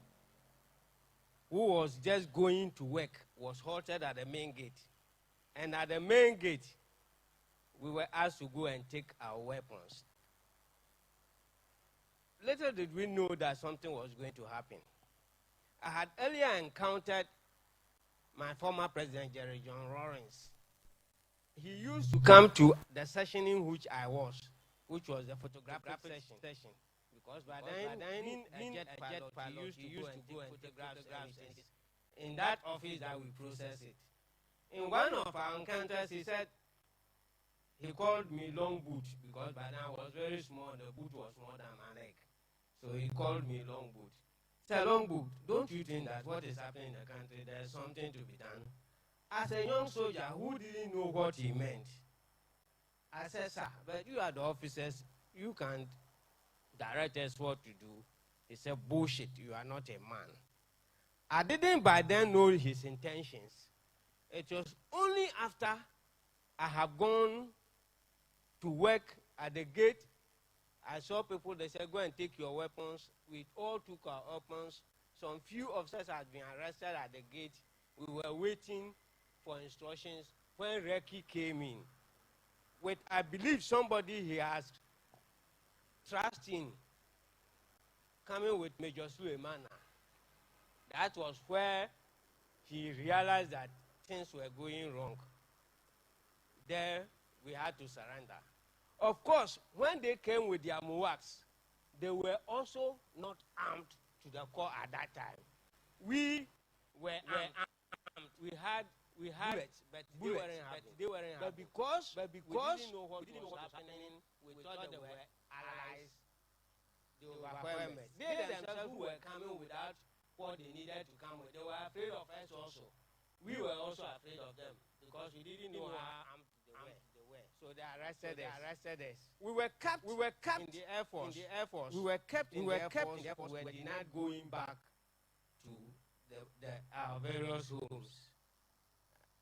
who was just going to work, was halted at the main gate. And at the main gate, we were asked to go and take our weapons. Little did we know that something was going to happen. I had earlier encountered my former president, Jerry John Rawlings. He used to come to the session in which I was, which was the photographic session. Because by then, being a jet pilot, he used to go and take photographs. In that office that we process it. In one of our encounters, he said, he called me long boot, because by then I was very small, the boot was more than my leg. So he called me long boot. He said, long boot, don't you think that what is happening in the country, there's something to be done? As a young soldier who didn't know what he meant, I said, sir, but you are the officers, you can't direct us what to do. He said, bullshit, you are not a man. I didn't by then know his intentions. It was only after I have gone to work at the gate, I saw people, they said, go and take your weapons. We all took our weapons. Some few officers had been arrested at the gate. We were waiting for instructions when Reki came in. With, I believe, somebody he has trust in, coming with Major Suleimana. That was where he realized that things were going wrong. There, we had to surrender. Of course, when they came with their muwaks, they were also not armed to the core at that time. We were armed. We had bullets, but they weren't armed. But because we didn't know what was happening, we thought they were allies. They were overwhelmed. They themselves who were coming without what they needed to come with, they were afraid of us also. We were also afraid of them, because we didn't know how armed they were. So they arrested us. We were kept in the Air Force. We were kept in the Air Force. We were denied going back to our various homes.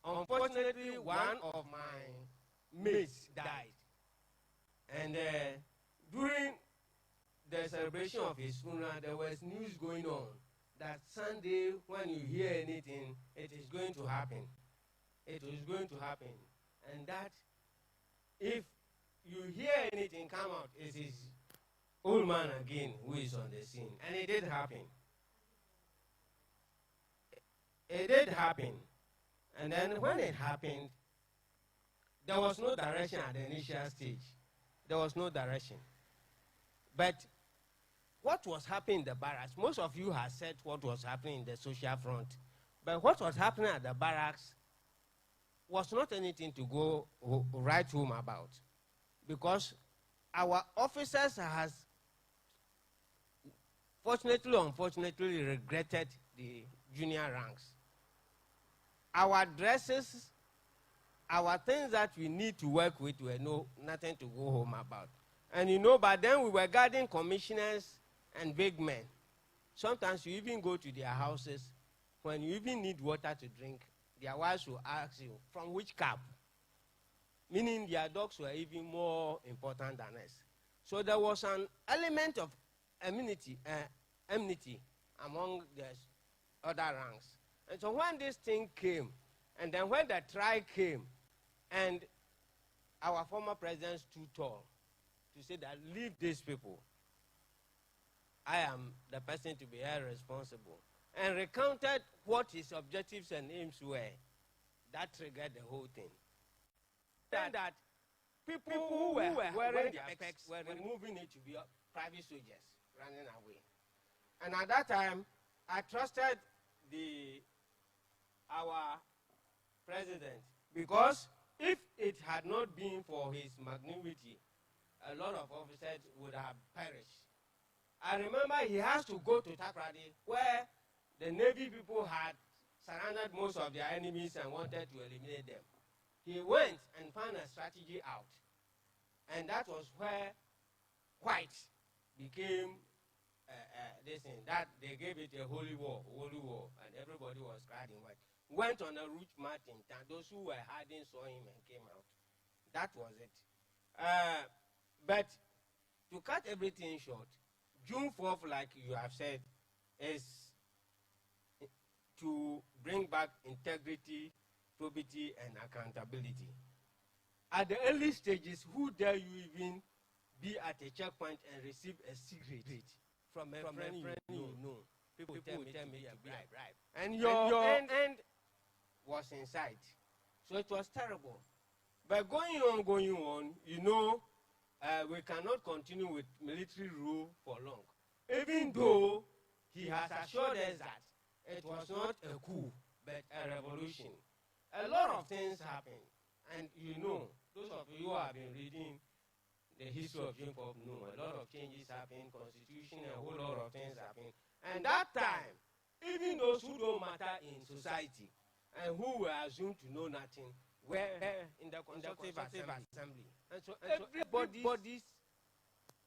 Unfortunately, one of my mates died And during the celebration of his funeral, there was news going on that Sunday, when you hear anything, it is going to happen. It is going to happen. And that if you hear anything come out, it is old man again who is on the scene. And it did happen. It did happen. And then when it happened, there was no direction at the initial stage. There was no direction. But what was happening in the barracks, most of you have said what was happening in the social front. But what was happening at the barracks was not anything to go write home about. Because our officers has, fortunately or unfortunately, regretted the junior ranks. Our dresses, our things that we need to work with were nothing to go home about. And you know, by then we were guarding commissioners and big men. Sometimes you even go to their houses. When you even need water to drink, their wives will ask you, from which cab? Meaning their dogs were even more important than us. So there was an element of enmity among the other ranks. And so when this thing came, and then when the trial came, and our former president stood tall to say that leave these people, I am the person to be held responsible, and recounted what his objectives and aims were, that triggered the whole thing. That people who were wearing their specs were removing it to be private soldiers running away. And at that time, I trusted our president, because if it had not been for his magnanimity, a lot of officers would have perished. I remember he has to go to Takrady, where the Navy people had surrounded most of their enemies and wanted to eliminate them. He went and found a strategy out. And that was where white became this thing, that they gave it a holy war, and everybody was clad in white. Went on a route march in town. Those who were hiding saw him and came out. That was it. But to cut everything short, June 4th, like you have said, is to bring back integrity, probity, and accountability. At the early stages, who dare you even be at a checkpoint and receive a secret from a friend you know? People tell me to be a bribe. And your end was in sight. So it was terrible. But going on, you know, we cannot continue with military rule for long. Even though he has assured us that it was not a coup, but a revolution. A lot of things happened. And you know, those of you who have been reading the history of June 4th know a lot of changes happened, constitution, a whole lot of things happened. And that time, even those who don't matter in society and who were assumed to know nothing were in the Consultative Assembly. And so everybody's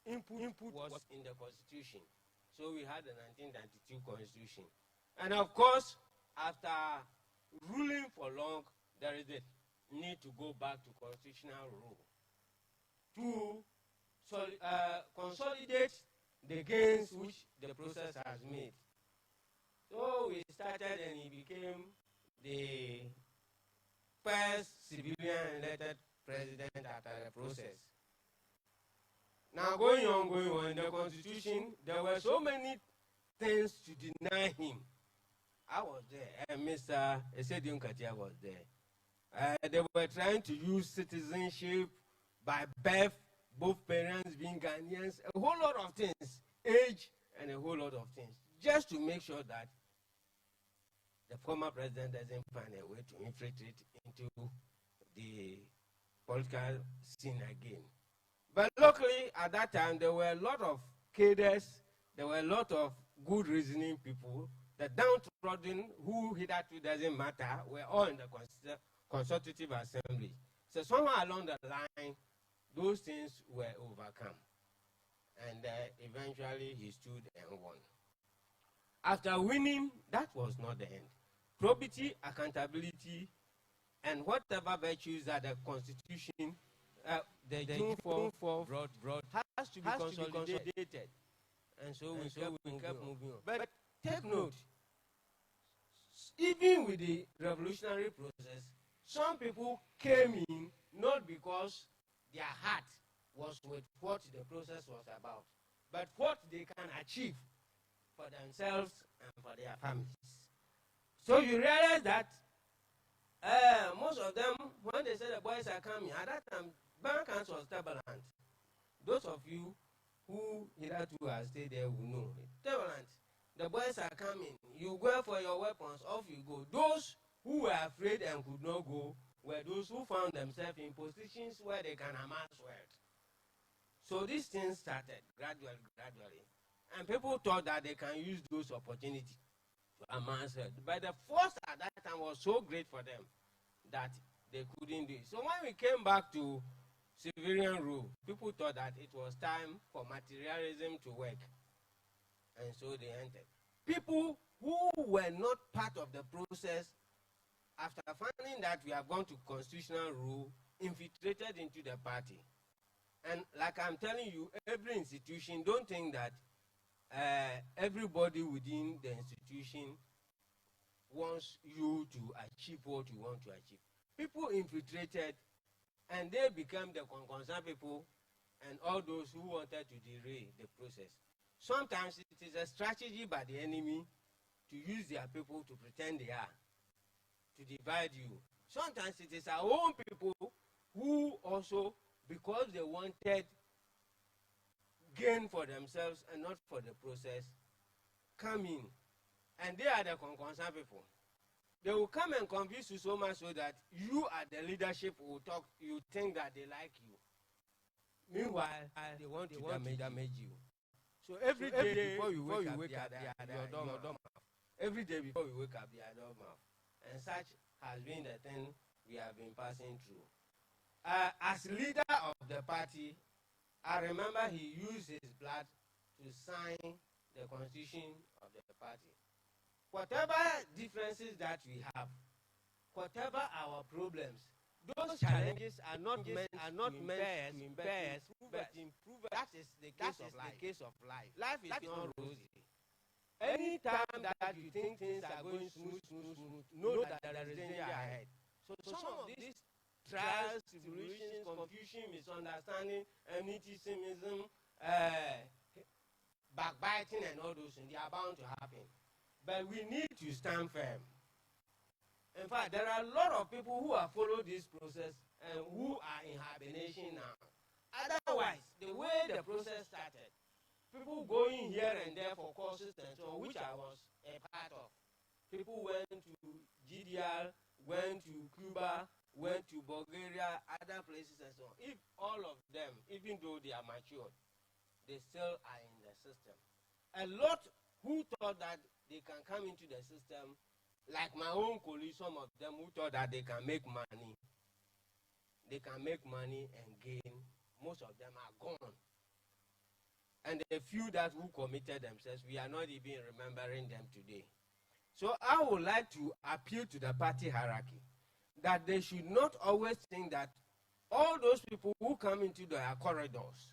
input was in the Constitution. So we had the 1992 Constitution. And of course, after ruling for long, there is a need to go back to constitutional rule to consolidate the gains which the process has made. So we started, and he became the first civilian elected president after the process. Now going on, in the Constitution, there were so many things to deny him. I was there, and Mr. Esedion Katia was there. They were trying to use citizenship by birth, both parents being Ghanaians, a whole lot of things, age, and a whole lot of things, just to make sure that the former president doesn't find a way to infiltrate into the political scene again. But luckily, at that time, there were a lot of cadres, there were a lot of good reasoning people. The downtrodden, who hitherto doesn't matter, were all in the Consultative Assembly. So somewhere along the line, those things were overcome. And eventually he stood and won. After winning, that was not the end. Probity, accountability, and whatever virtues that the Constitution the June 4 broad has to be consolidated. And so we kept moving on. But take note, even with the revolutionary process, some people came in not because their heart was with what the process was about, but what they can achieve for themselves and for their families. So you realize that most of them, when they say the boys are coming, at that time, Bankers was turbulent. Those of you who hitherto have stayed there will know. Turbulent. The boys are coming. You go for your weapons, off you go. Those who were afraid and could not go were those who found themselves in positions where they can amass wealth. So these things started gradually. And people thought that they can use those opportunities to amass wealth. But the force at that time was so great for them that they couldn't do it. So when we came back to civilian rule, people thought that it was time for materialism to work. And so they entered. People who were not part of the process, after finding that we have gone to constitutional rule, infiltrated into the party. And like I'm telling you, every institution, don't think that everybody within the institution wants you to achieve what you want to achieve. People infiltrated and they became the concerned people and all those who wanted to derail the process. Sometimes it is a strategy by the enemy to use their people to pretend they are, to divide you. Sometimes it is our own people who also, because they wanted gain for themselves and not for the process, come in. And they are the concerned people. They will come and confuse you so much so that you at the leadership will talk, you think that they like you. Meanwhile, they want to damage you. So every day before you wake up, they are your dumb. Every day before you wake up, they are dumb. And such has been the thing we have been passing through. As leader of the party, I remember he used his blood to sign the constitution of the party. Whatever differences that we have, whatever our problems, those challenges are not meant to impair us, but improve us. That is the case of life. Life is not rosy. Any time that you think things are going smooth, know that there is danger ahead. So some of these trials, tribulations, confusion, misunderstanding, anti-Semitism, backbiting and all those things, they are bound to happen. But we need to stand firm. In fact, there are a lot of people who have followed this process and who are in hibernation now. Otherwise, the way the process started, people going here and there for courses and so on, which I was a part of. People went to GDR, went to Cuba, went to Bulgaria, other places and so on. If all of them, even though they are matured, they still are in the system. A lot who thought that they can come into the system, like my own colleagues, some of them who thought that they can make money. They can make money and gain. Most of them are gone. And the few that who committed themselves, we are not even remembering them today. So I would like to appeal to the party hierarchy that they should not always think that all those people who come into their corridors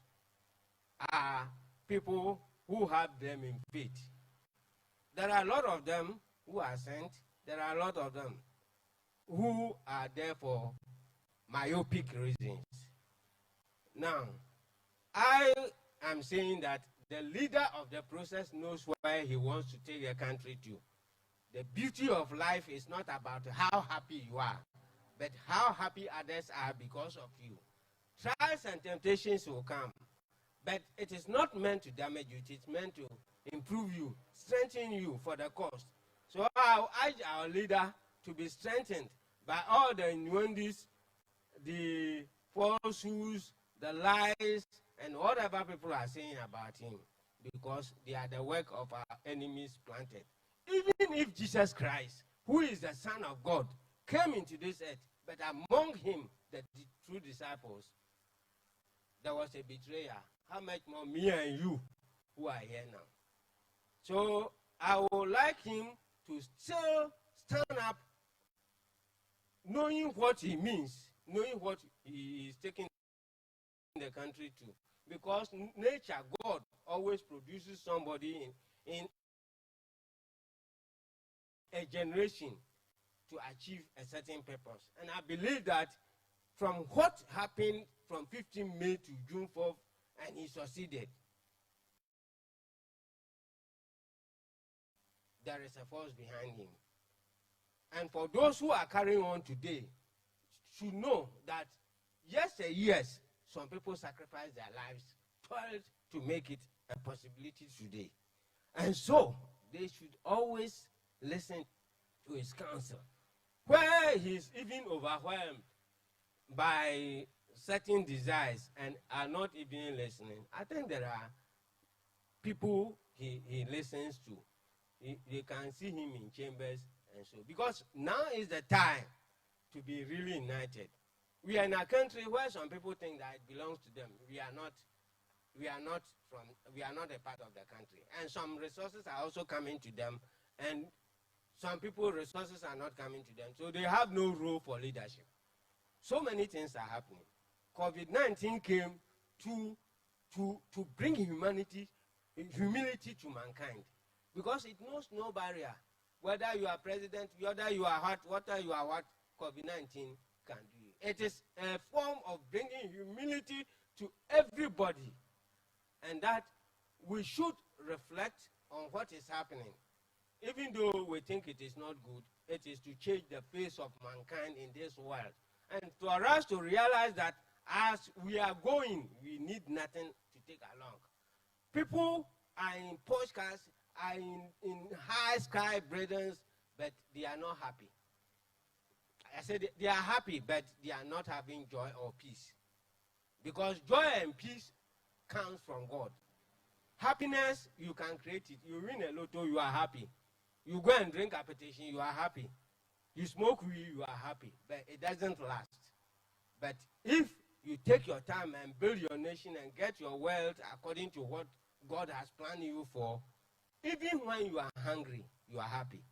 are people who have them in faith. There are a lot of them who are sent. There are a lot of them who are there for myopic reasons. Now, I am saying that the leader of the process knows where he wants to take the country to. The beauty of life is not about how happy you are, but how happy others are because of you. Trials and temptations will come, but it is not meant to damage you. It is meant to improve you, strengthen you for the cause. So I urge our leader to be strengthened by all the innuendos, the falsehoods, the lies, and whatever people are saying about him, because they are the work of our enemies planted. Even if Jesus Christ, who is the Son of God, came into this earth, but among him, the true disciples, there was a betrayer. How much more me and you who are here now? So I would like him to still stand up, knowing what he means, knowing what he is taking in the country too. Because nature, God, always produces somebody in a generation to achieve a certain purpose. And I believe that from what happened from 15 May to June 4th, and he succeeded, there is a force behind him. And for those who are carrying on today, should know that yes, some people sacrifice their lives, toiled to make it a possibility today. And so they should always listen to his counsel. Where he's even overwhelmed by certain desires and are not even listening, I think there are people he listens to. They can see him in chambers and so. Because now is the time to be really united. We are in a country where some people think that it belongs to them. We are not a part of the country. And some resources are also coming to them, and some people resources are not coming to them. So they have no role for leadership. So many things are happening. COVID-19 came to bring humility to mankind, because it knows no barrier. Whether you are president, whether you are what, COVID-19 can do. It is a form of bringing humility to everybody, and that we should reflect on what is happening. Even though we think it is not good, it is to change the face of mankind in this world. And for us to realize that as we are going, we need nothing to take along. People are in posh cars, are in high sky buildings, but they are not happy. I said they are happy, but they are not having joy or peace. Because joy and peace comes from God. Happiness, you can create it. You win a lotto, you are happy. You go and drink appetition, you are happy. You smoke weed, you are happy. But it doesn't last. But if you take your time and build your nation and get your wealth according to what God has planned you for, even when you are hungry, you are happy.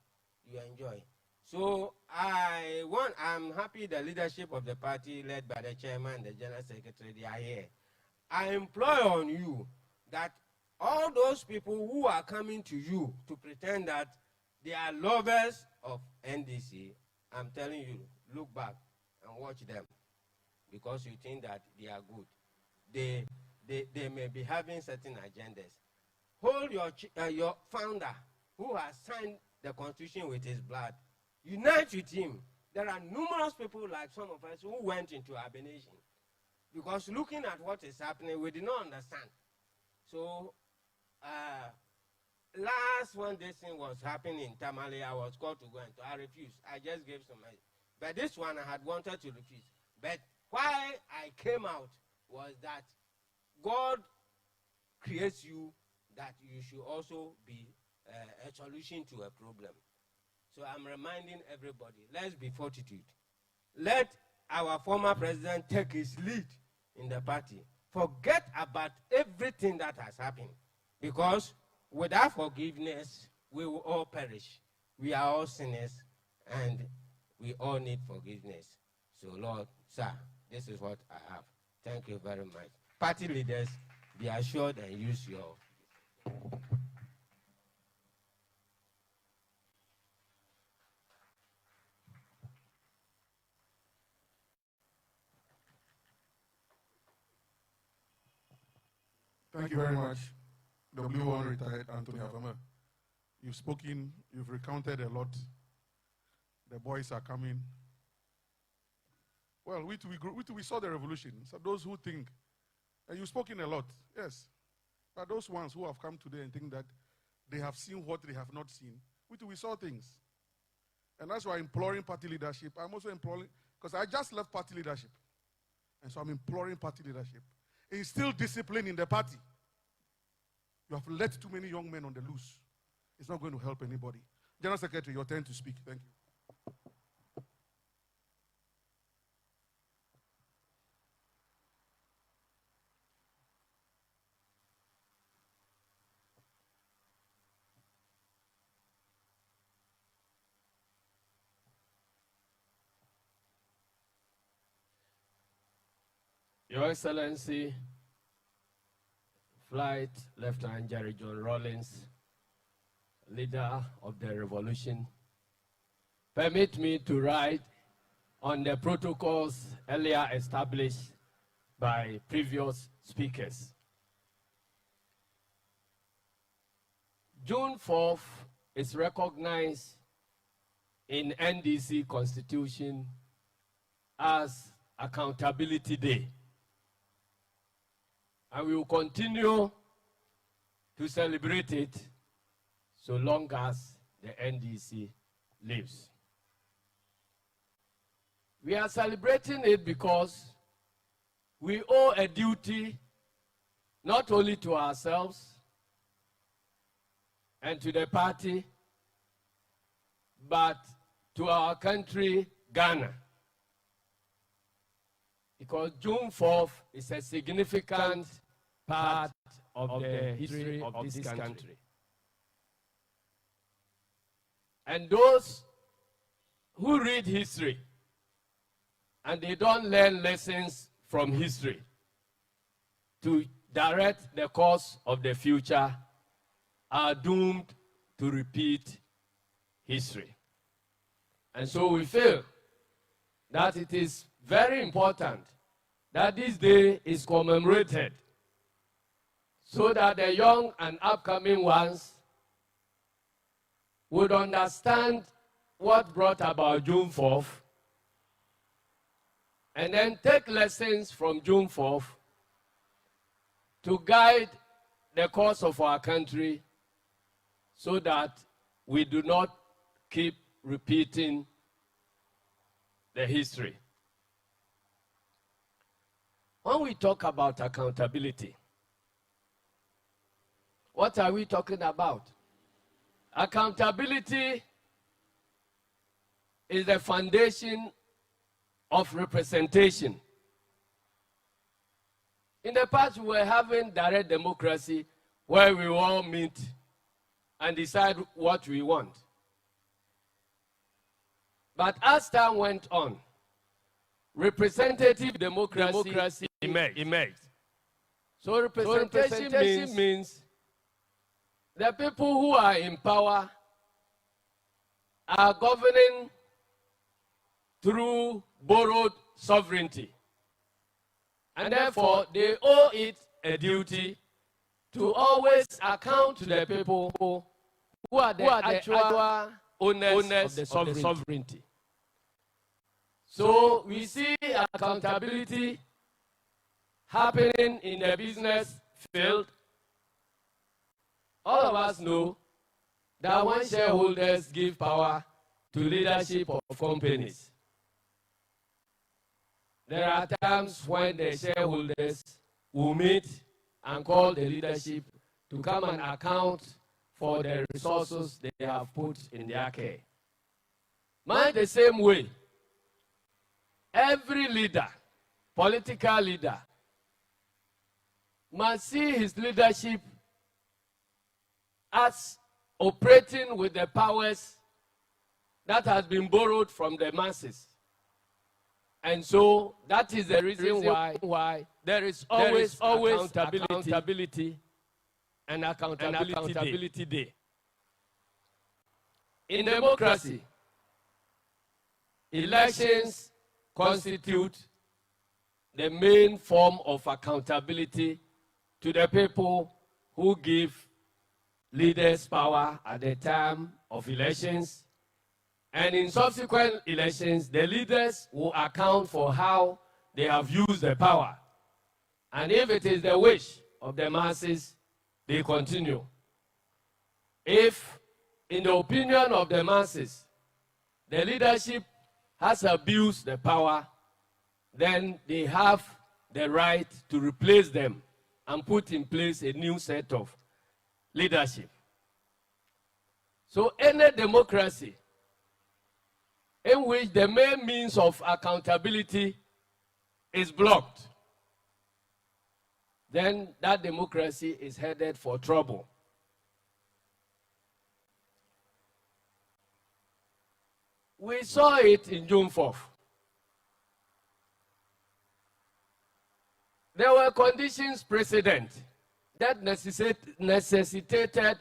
You enjoy. So I'm happy the leadership of the party led by the chairman and the general secretary, they are here. I implore on you that all those people who are coming to you to pretend that they are lovers of NDC, I'm telling you, look back and watch them, because you think that they are good. They may be having certain agendas. Hold your founder, who has signed the Constitution with his blood. Unite with him. There are numerous people like some of us who went into hibernation, because looking at what is happening, we did not understand. So, last one this thing was happening in Tamale, I was called to go into. I refused. I just gave some money. But this one I had wanted to refuse. But why I came out was that God creates you that you should also be a solution to a problem. So I'm reminding everybody, let's be fortitude. Let our former president take his lead in the party. Forget about everything that has happened. Because without forgiveness, we will all perish. We are all sinners, and we all need forgiveness. So Lord, sir, this is what I have. Thank you very much. Party leaders, be assured and use your... Thank you very much, W1 retired Anthony Afama. You've spoken, you've recounted a lot. The boys are coming. Well, we saw the revolution. So those who think, and you've spoken a lot, yes. But those ones who have come today and think that they have seen what they have not seen, we saw things. And that's why I'm imploring party leadership. I'm also imploring, because I just left party leadership. And so I'm imploring party leadership. Instill discipline in the party. You have let too many young men on the loose. It's not going to help anybody. General Secretary, your turn to speak. Thank you. Your Excellency, Flight Lieutenant Jerry John Rawlings, leader of the revolution, permit me to write on the protocols earlier established by previous speakers. June 4th is recognized in NDC Constitution as Accountability Day. And we will continue to celebrate it so long as the NDC lives. We are celebrating it because we owe a duty not only to ourselves and to the party, but to our country, Ghana. Because June 4th is a significant part of the history of this country. And those who read history and they don't learn lessons from history to direct the course of the future are doomed to repeat history. And so we feel that it is very important that this day is commemorated so that the young and upcoming ones would understand what brought about June 4th and then take lessons from June 4th to guide the course of our country so that we do not keep repeating the history. When we talk about accountability, what are we talking about? Accountability is the foundation of representation. In the past, we were having direct democracy where we all meet and decide what we want. But as time went on, representative democracy emerged. So representation means the people who are in power are governing through borrowed sovereignty. And therefore, they owe it a duty to always account to the people who are the actual owners of the sovereignty. So we see accountability happening in the business field. All of us know that when shareholders give power to leadership of companies, there are times when the shareholders will meet and call the leadership to come and account for the resources they have put in their care. Much the same way, every leader, political leader, must see his leadership as operating with the powers that has been borrowed from the masses. And so that is the reason why there is always accountability and accountability day. In democracy, elections constitute the main form of accountability to the people who give leaders power at the time of elections. And in subsequent elections, the leaders will account for how they have used the power. And if it is the wish of the masses, they continue. If, in the opinion of the masses, the leadership has abused the power, then they have the right to replace them and put in place a new set of leadership. So any democracy in which the main means of accountability is blocked, then that democracy is headed for trouble. We saw it in June 4th. There were conditions precedent that necessitated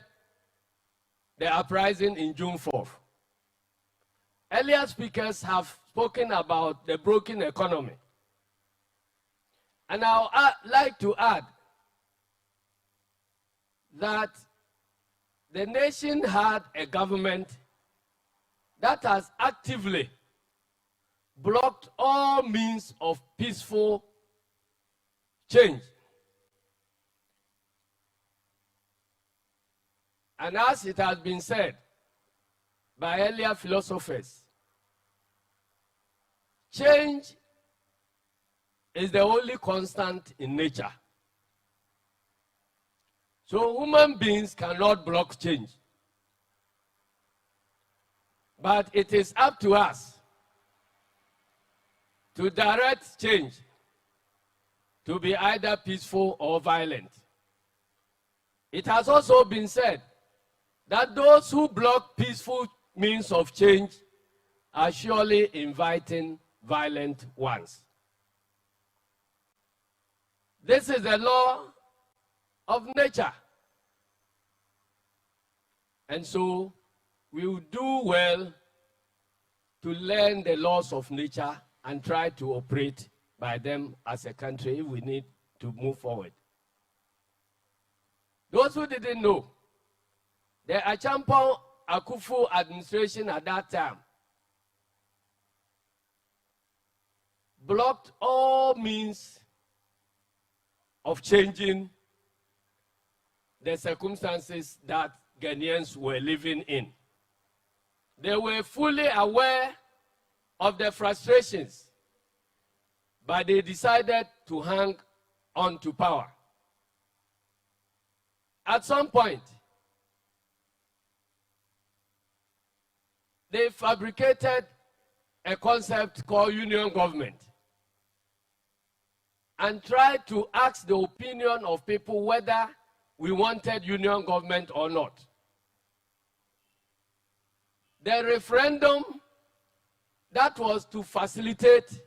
the uprising in June 4th. Earlier speakers have spoken about the broken economy. And I'd like to add that the nation had a government that has actively blocked all means of peaceful change. And as it has been said by earlier philosophers, change is the only constant in nature. So human beings cannot block change. But it is up to us to direct change to be either peaceful or violent. It has also been said that those who block peaceful means of change are surely inviting violent ones. This is the law of nature. And so we will do well to learn the laws of nature and try to operate by them as a country if we need to move forward. Those who didn't know, the Achampong Akufu administration at that time blocked all means of changing the circumstances that Ghanaians were living in. They were fully aware of the frustrations, but they decided to hang on to power. At some point, they fabricated a concept called union government and tried to ask the opinion of people whether we wanted union government or not. The referendum that was to facilitate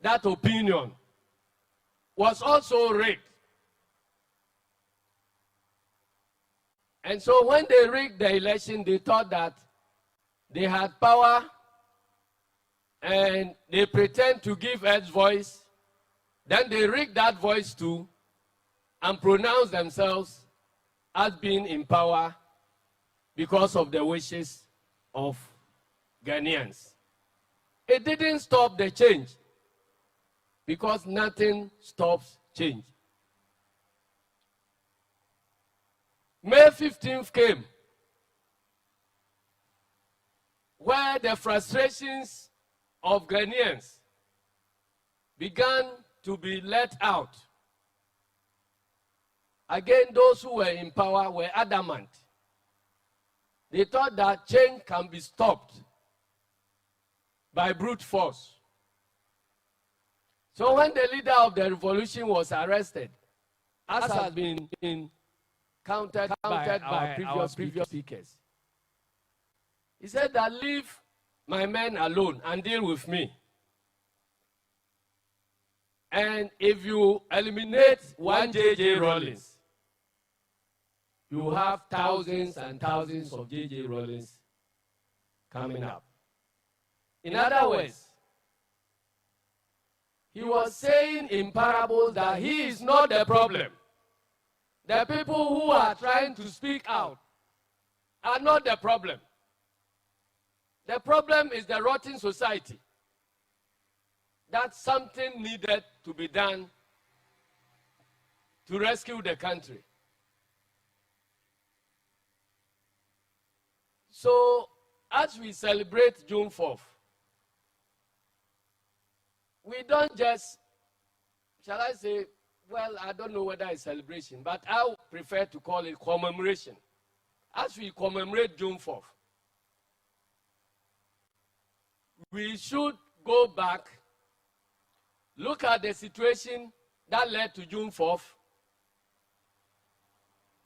that opinion was also rigged. And so when they rigged the election, they thought that they had power and they pretend to give us voice. Then they rigged that voice too and pronounced themselves as being in power because of the wishes of Ghanaians. It didn't stop the change because nothing stops change. May 15th came where the frustrations of Ghanaians began to be let out. Again, those who were in power were adamant. They thought that change can be stopped by brute force. So when the leader of the revolution was arrested, as has been countered by our previous speakers, he said that leave my men alone and deal with me. And if you eliminate one J.J. Rawlings, you have thousands and thousands of J.J. Rawlings coming up. In other words, he was saying in parables that he is not the problem. The people who are trying to speak out are not the problem. The problem is the rotten society. That something needed to be done to rescue the country. So, as we celebrate June 4th, we don't just, shall I say, well, I don't know whether it's celebration, but I would prefer to call it commemoration. As we commemorate June 4th, we should go back, look at the situation that led to June 4th,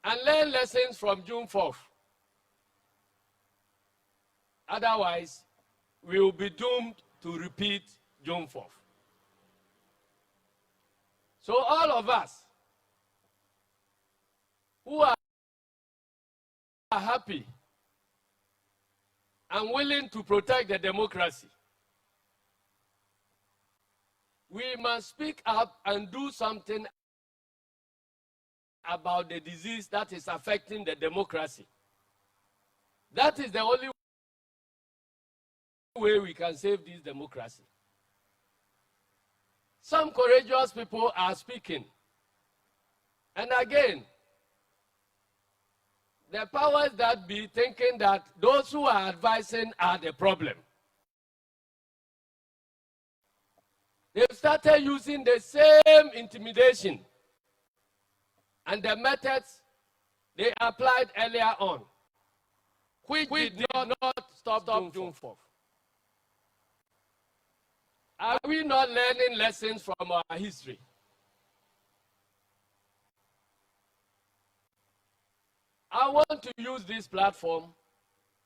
and learn lessons from June 4th. Otherwise, we will be doomed to repeat June 4th. So all of us who are happy and willing to protect the democracy, we must speak up and do something about the disease that is affecting the democracy. That is the only way we can save this democracy. Some courageous people are speaking. And again, the powers that be thinking that those who are advising are the problem. They've started using the same intimidation and the methods they applied earlier on, which did not stop June 4th. Are we not learning lessons from our history? I want to use this platform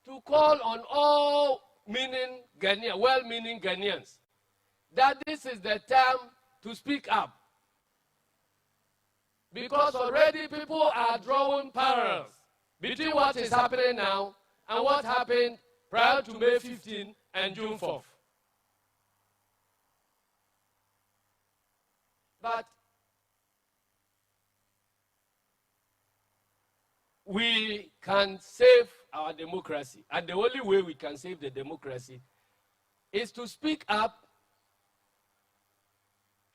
to call on all well-meaning Ghanaians that this is the time to speak up. Because already people are drawing parallels between what is happening now and what happened prior to May 15 and June 4th. But we can save our democracy. And the only way we can save the democracy is to speak up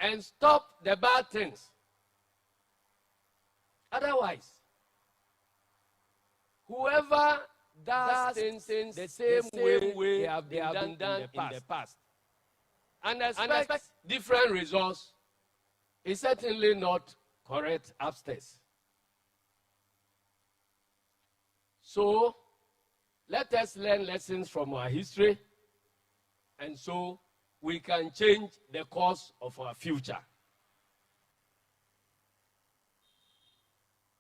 and stop the bad things. Otherwise, whoever does things the same way they have been done in the past and expects different results is certainly not correct upstairs. So, let us learn lessons from our history, and so we can change the course of our future.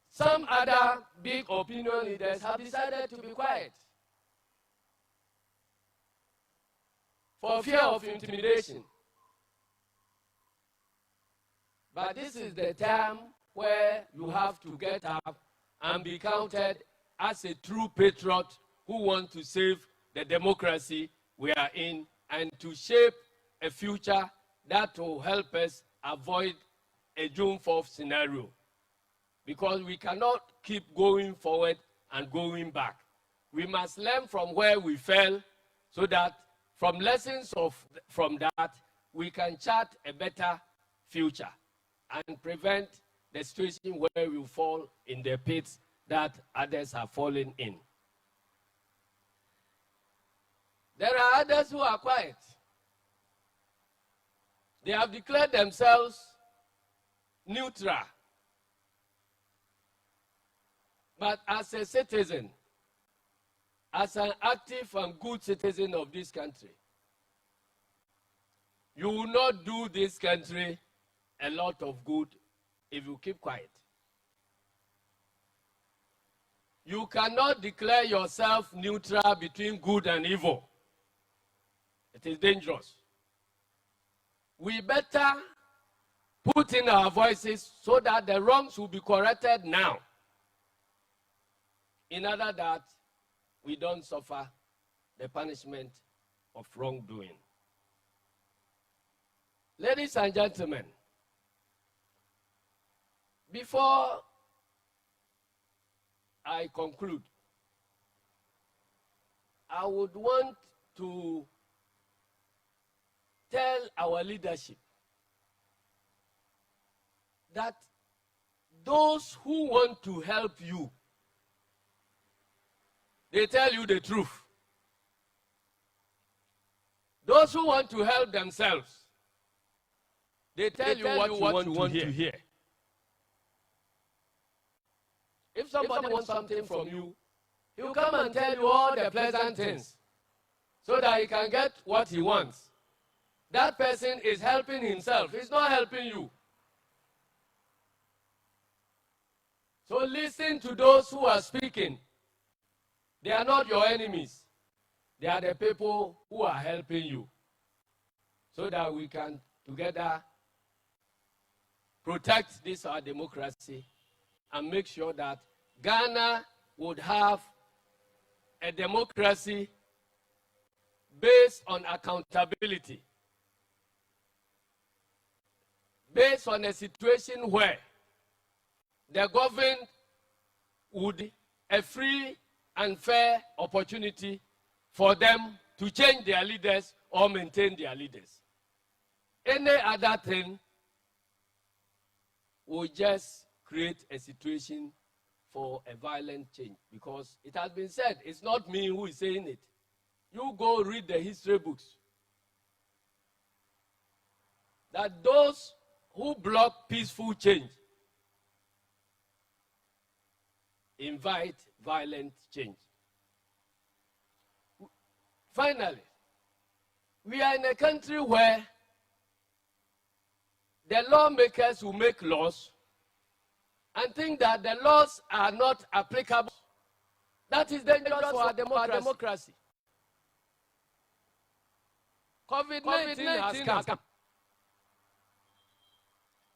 Some other big opinion leaders have decided to be quiet for fear of intimidation. But this is the time where you have to get up and be counted as a true patriot who wants to save the democracy we are in and to shape a future that will help us avoid a June 4th scenario. Because we cannot keep going forward and going back. We must learn from where we fell so that from lessons from that, we can chart a better future and prevent the situation where we fall in the pits that others have fallen in. There are others who are quiet. They have declared themselves neutral. But as a citizen, as an active and good citizen of this country, you will not do this country a lot of good if you keep quiet. You cannot declare yourself neutral between good and evil. It is dangerous. We better put in our voices so that the wrongs will be corrected now, in order that we don't suffer the punishment of wrongdoing. Ladies and gentlemen, before I conclude, I would want to tell our leadership that those who want to help you, they tell you the truth. Those who want to help themselves, they tell you what you want to hear. If somebody wants something from you, he will come and tell you all the pleasant things so that he can get what he wants. That person is helping himself. He's not helping you. So listen to those who are speaking. They are not your enemies. They are the people who are helping you so that we can together protect this our democracy and make sure that Ghana would have a democracy based on accountability, based on a situation where the government would a free and fair opportunity for them to change their leaders or maintain their leaders. Any other thing will just create a situation for a violent change, because it has been said, it's not me who is saying it. You go read the history books, that those who block peaceful change invite violent change. Finally, we are in a country where the lawmakers who make laws and think that the laws are not applicable. That is dangerous for our democracy. COVID-19 has come.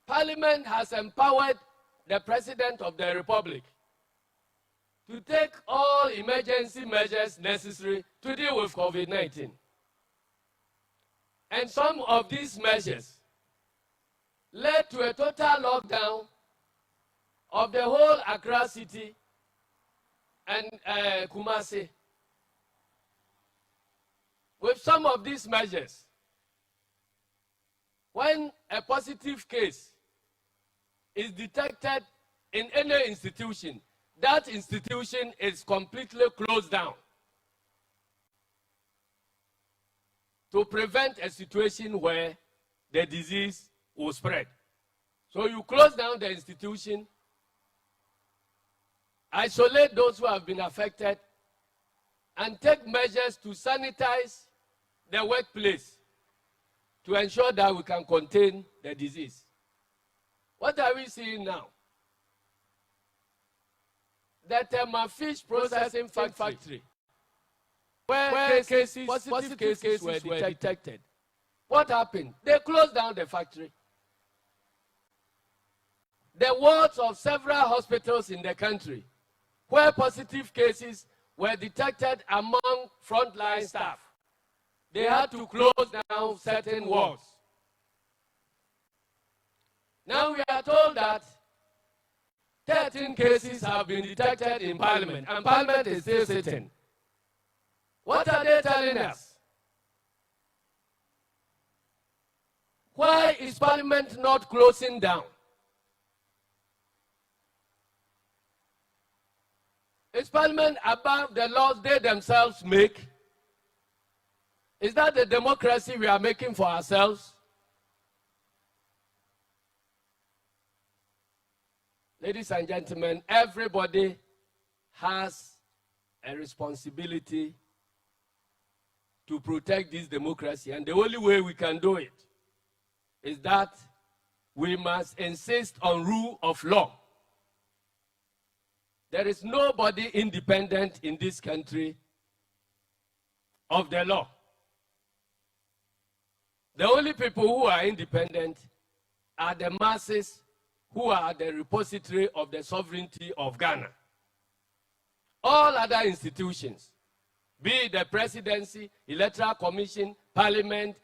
Parliament has empowered the President of the Republic to take all emergency measures necessary to deal with COVID-19. And some of these measures led to a total lockdown of the whole Accra city and Kumasi. With some of these measures, when a positive case is detected in any institution, that institution is completely closed down to prevent a situation where the disease will spread. So you close down the institution, isolate those who have been affected, and take measures to sanitize the workplace to ensure that we can contain the disease. What are we seeing now? The fish processing factory, where positive cases were detected. What happened? They closed down the factory. The wards of several hospitals in the country, where positive cases were detected among frontline staff, they had to close down certain wards. Now we are told that 13 cases have been detected in Parliament, and Parliament is still sitting. What are they telling us? Why is Parliament not closing down? Is Parliament above the laws they themselves make? Is that the democracy we are making for ourselves? Ladies and gentlemen, everybody has a responsibility to protect this democracy, and the only way we can do it is that we must insist on rule of law. There is nobody independent in this country of the law. The only people who are independent are the masses who are the repository of the sovereignty of Ghana. All other institutions, be it the presidency, electoral commission, parliament,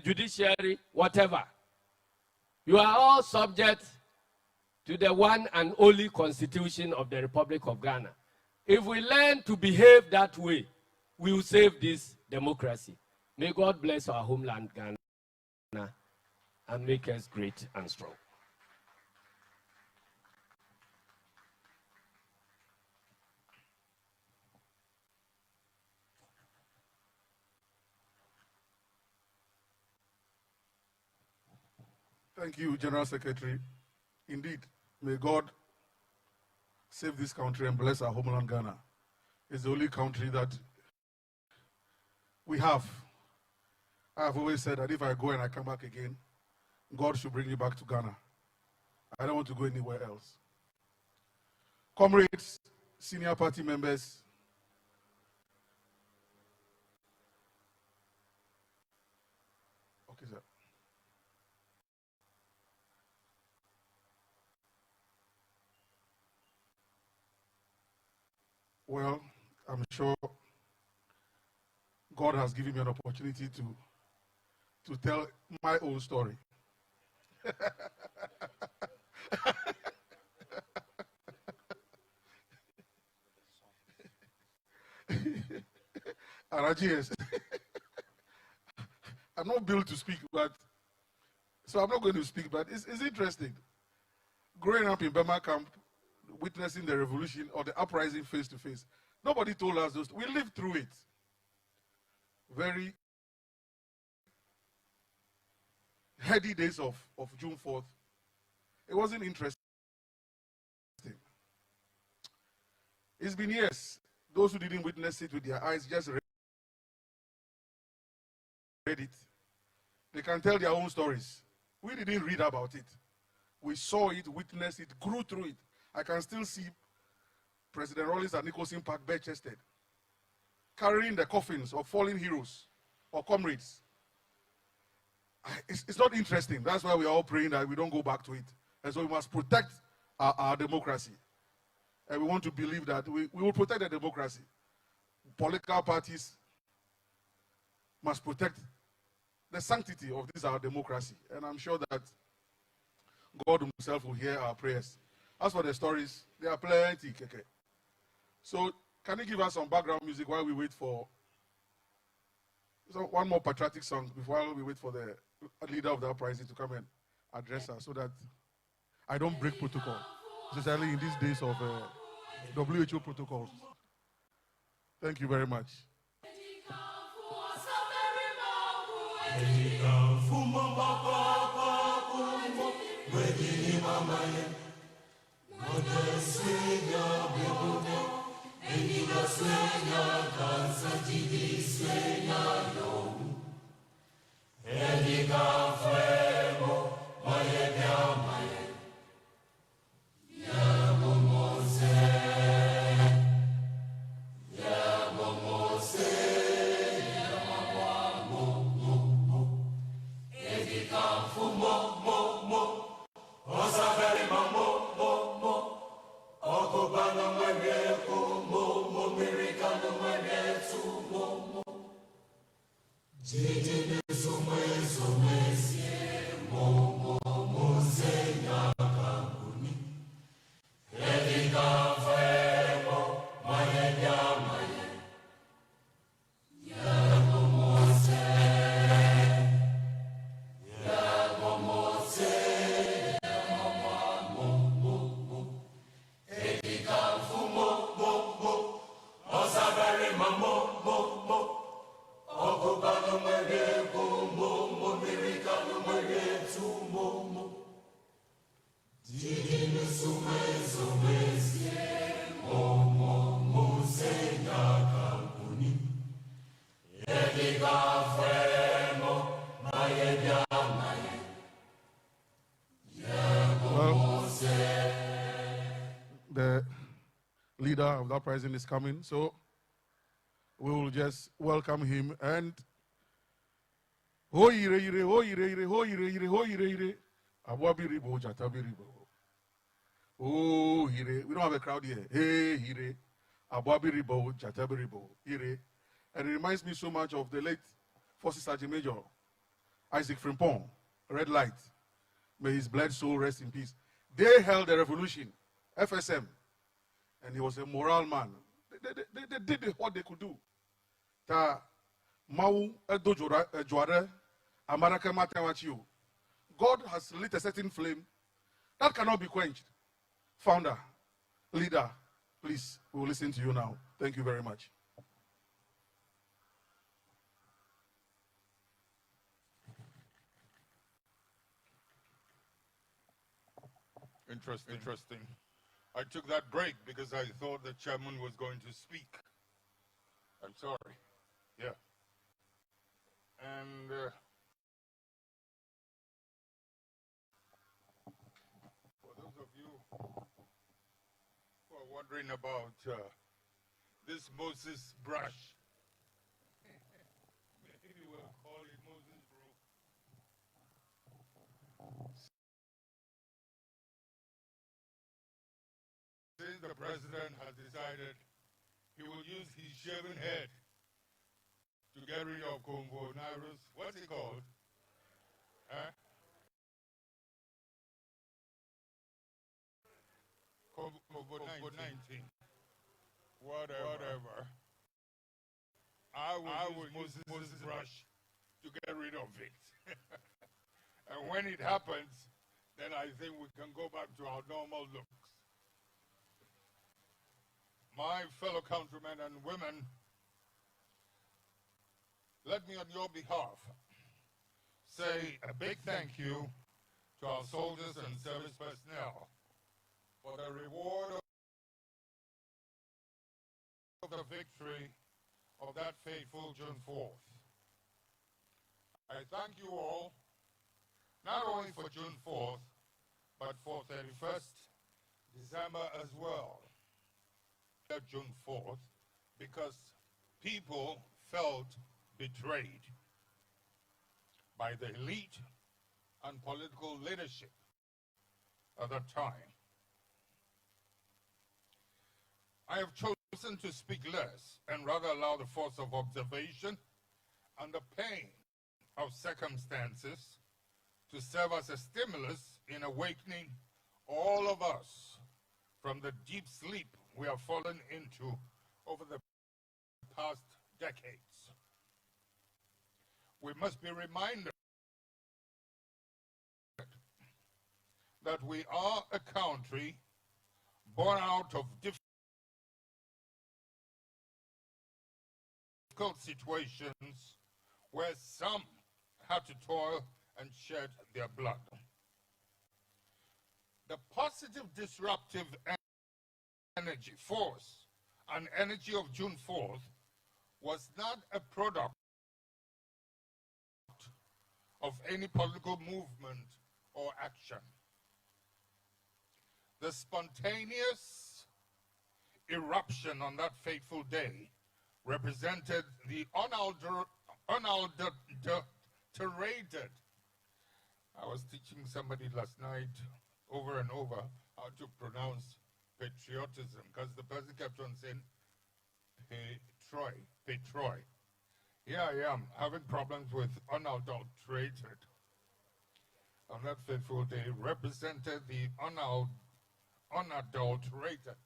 judiciary, whatever, you are all subject to the one and only constitution of the Republic of Ghana. If we learn to behave that way, we will save this democracy. May God bless our homeland, Ghana, and make us great and strong. Thank you, General Secretary. Indeed, may God save this country and bless our homeland, Ghana. It's the only country that we have. I have always said that if I go and I come back again, God should bring me back to Ghana. I don't want to go anywhere else. Comrades, senior party members, okay, sir. Well, I'm sure God has given me an opportunity to tell my own story. Araji, I'm not built to speak, but so I'm not going to speak, but it's interesting. Growing up in Burma camp, witnessing the revolution or the uprising face to face, nobody told us those. We lived through it. Very heady days of June 4th. It wasn't interesting. It's been years. Those who didn't witness it with their eyes just read it. They can tell their own stories. We didn't read about it. We saw it, witnessed it, grew through it. I can still see President Rawlings at Nicholson Park bare-chested, carrying the coffins of fallen heroes or comrades. It's not interesting. That's why we are all praying that we don't go back to it. And so we must protect our democracy. And we want to believe that we will protect the democracy. Political parties must protect the sanctity of this our democracy. And I'm sure that God himself will hear our prayers. As for the stories, there are plenty. So can you give us some background music while we wait for one more patriotic song before we wait for the leader of the uprising to come and address us, so that I don't break protocol, especially in these days of WHO protocols. Thank you very much. The leader of the uprising is coming, so we will just welcome him and ho ire ire ho ire ire ho ire ire ho ire ire abwabiribo jatabiribo. Oh ire, we don't have a crowd here. Hey ire abwabiribo jatabiribo ire. And it reminds me so much of the late Forces Sergeant Major Isaac Frimpong, Red Light. May his blood soul rest in peace. They held the revolution, FSM, and he was a moral man. They did what they could do. God has lit a certain flame that cannot be quenched. Founder, leader, please, we will listen to you now. Thank you very much. Interesting. I took that break because I thought the chairman was going to speak. I'm sorry. Yeah. And for those of you who are wondering about this Moses brush, maybe we'll call it Moses brew. Since the president has decided he will use his shaven head to get rid of coronavirus. What's it called? COVID-19. Whatever. I will use Moses' brush to get rid of it. And when it happens, then I think we can go back to our normal looks. My fellow countrymen and women, let me on your behalf say a big thank you to our soldiers and service personnel for the reward of the victory of that fateful June 4th. I thank you all, not only for June 4th, but for 31st December as well. June 4th, because people felt betrayed by the elite and political leadership at that time. I have chosen to speak less and rather allow the force of observation and the pain of circumstances to serve as a stimulus in awakening all of us from the deep sleep we have fallen into over the past decades. We must be reminded that we are a country born out of difficult situations where some had to toil and shed their blood. The positive disruptive energy, force, and energy of June 4th was not a product of any political movement or action. The spontaneous eruption on that fateful day represented the unadulterated. I was teaching somebody last night over and over how to pronounce patriotism, because the person kept on saying Petroy. Here I am having problems with unadulterated. On that fateful day represented the unadulterated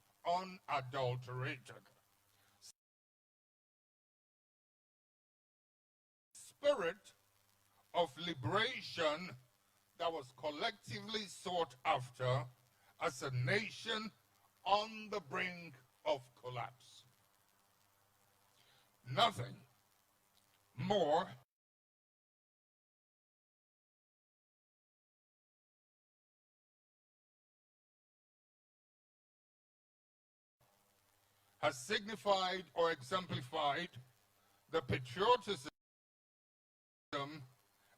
spirit of liberation that was collectively sought after as a nation on the brink of collapse. Nothing more has signified or exemplified the patriotism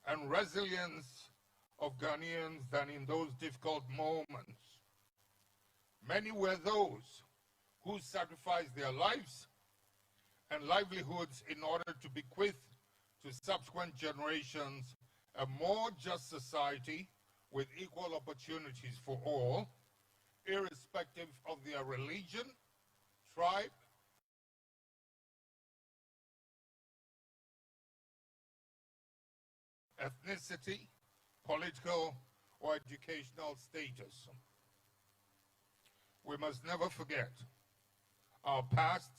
and resilience of Ghanaians than in those difficult moments. Many were those who sacrificed their lives and livelihoods in order to bequeath to subsequent generations a more just society with equal opportunities for all, irrespective of their religion, tribe, ethnicity, political, or educational status. We must never forget our past,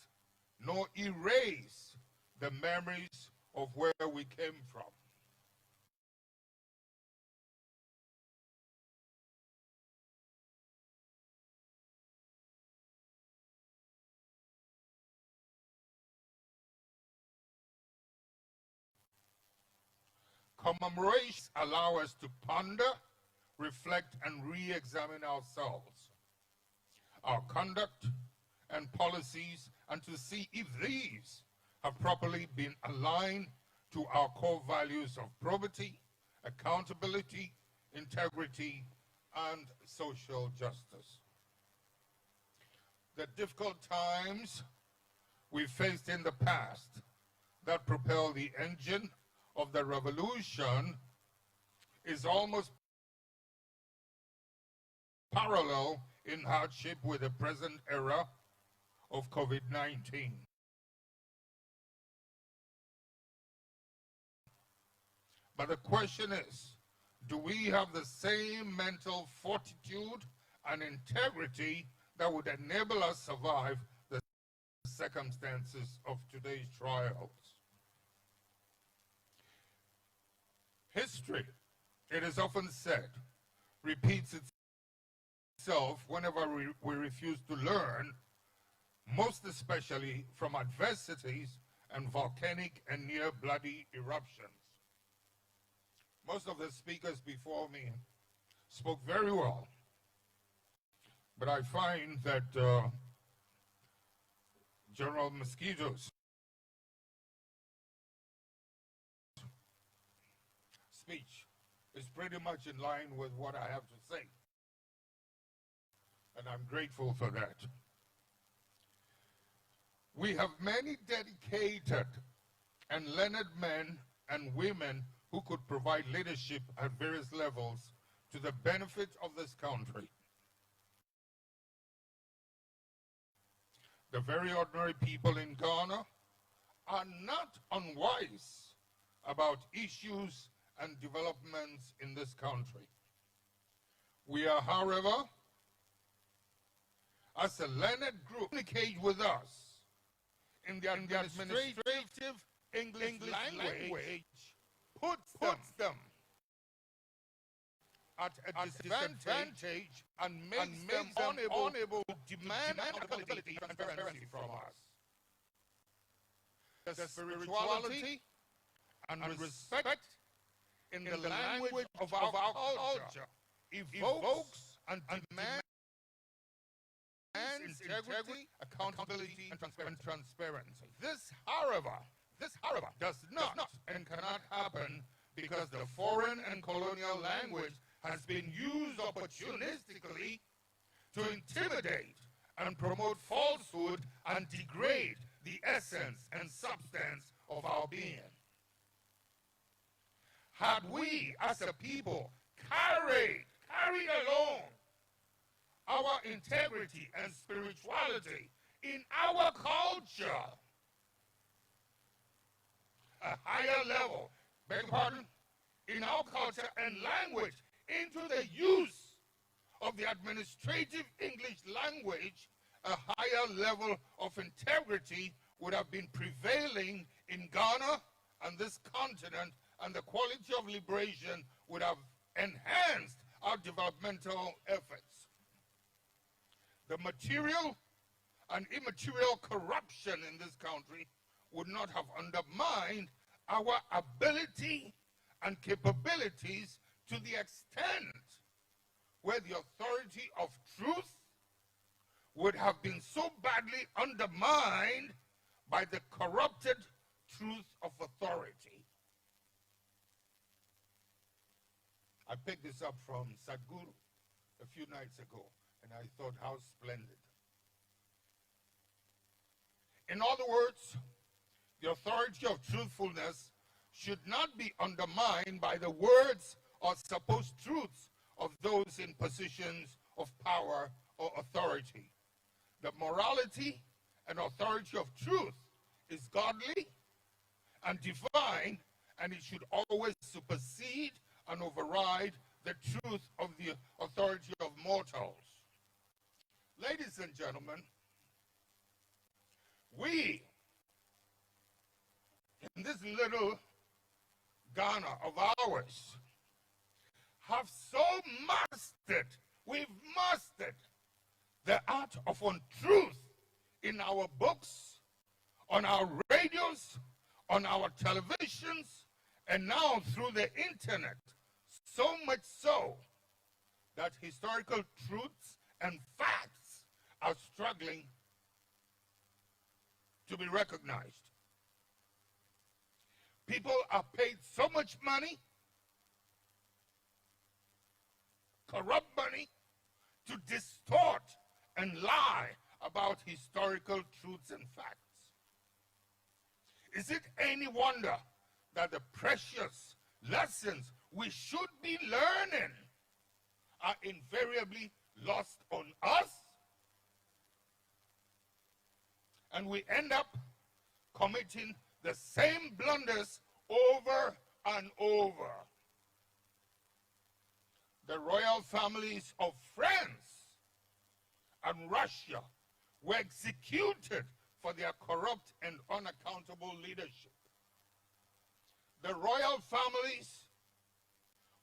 nor erase the memories of where we came from. Commemorations allow us to ponder, reflect, and re-examine ourselves, our conduct and policies, and to see if these have properly been aligned to our core values of probity, accountability, integrity, and social justice. The difficult times we faced in the past that propelled the engine of the revolution is almost parallel in hardship with the present era of COVID-19. But the question is, do we have the same mental fortitude and integrity that would enable us to survive the circumstances of today's trials? History, it is often said, repeats itself whenever we refuse to learn, most especially from adversities and volcanic and near bloody eruptions. Most of the speakers before me spoke very well, but I find that General Mosquito's speech is pretty much in line with what I have to say, and I'm grateful for that. We have many dedicated and learned men and women who could provide leadership at various levels to the benefit of this country. The very ordinary people in Ghana are not unwise about issues and developments in this country. We are, however, as a learned group, communicate with us in the administrative English language puts them at a disadvantage and makes them unable to demand accountability and transparency from us. The spirituality and respect in the language of our culture evokes and demands integrity, accountability, and transparency. This, however, does not and cannot happen because the foreign and colonial language has been used opportunistically to intimidate and promote falsehood and degrade the essence and substance of our being. Had we as a people carried along our integrity and spirituality in our culture, a higher level, beg your pardon, in our culture and language, into the use of the administrative English language, a higher level of integrity would have been prevailing in Ghana and this continent, and the quality of liberation would have enhanced our developmental efforts. The material and immaterial corruption in this country would not have undermined our ability and capabilities to the extent where the authority of truth would have been so badly undermined by the corrupted truth of authority. I picked this up from Sadhguru a few nights ago, and I thought, how splendid. In other words, the authority of truthfulness should not be undermined by the words or supposed truths of those in positions of power or authority. The morality and authority of truth is godly and divine, and it should always supersede and override the truth of the authority of mortals. Ladies and gentlemen, we, in this little Ghana of ours, have so we've mastered the art of untruth in our books, on our radios, on our televisions, and now through the internet, so much so that historical truths and facts are struggling to be recognized. People are paid so much money, corrupt money, to distort and lie about historical truths and facts. Is it any wonder that the precious lessons we should be learning are invariably lost on us? And we end up committing the same blunders over and over. The royal families of France and Russia were executed for their corrupt and unaccountable leadership. The royal families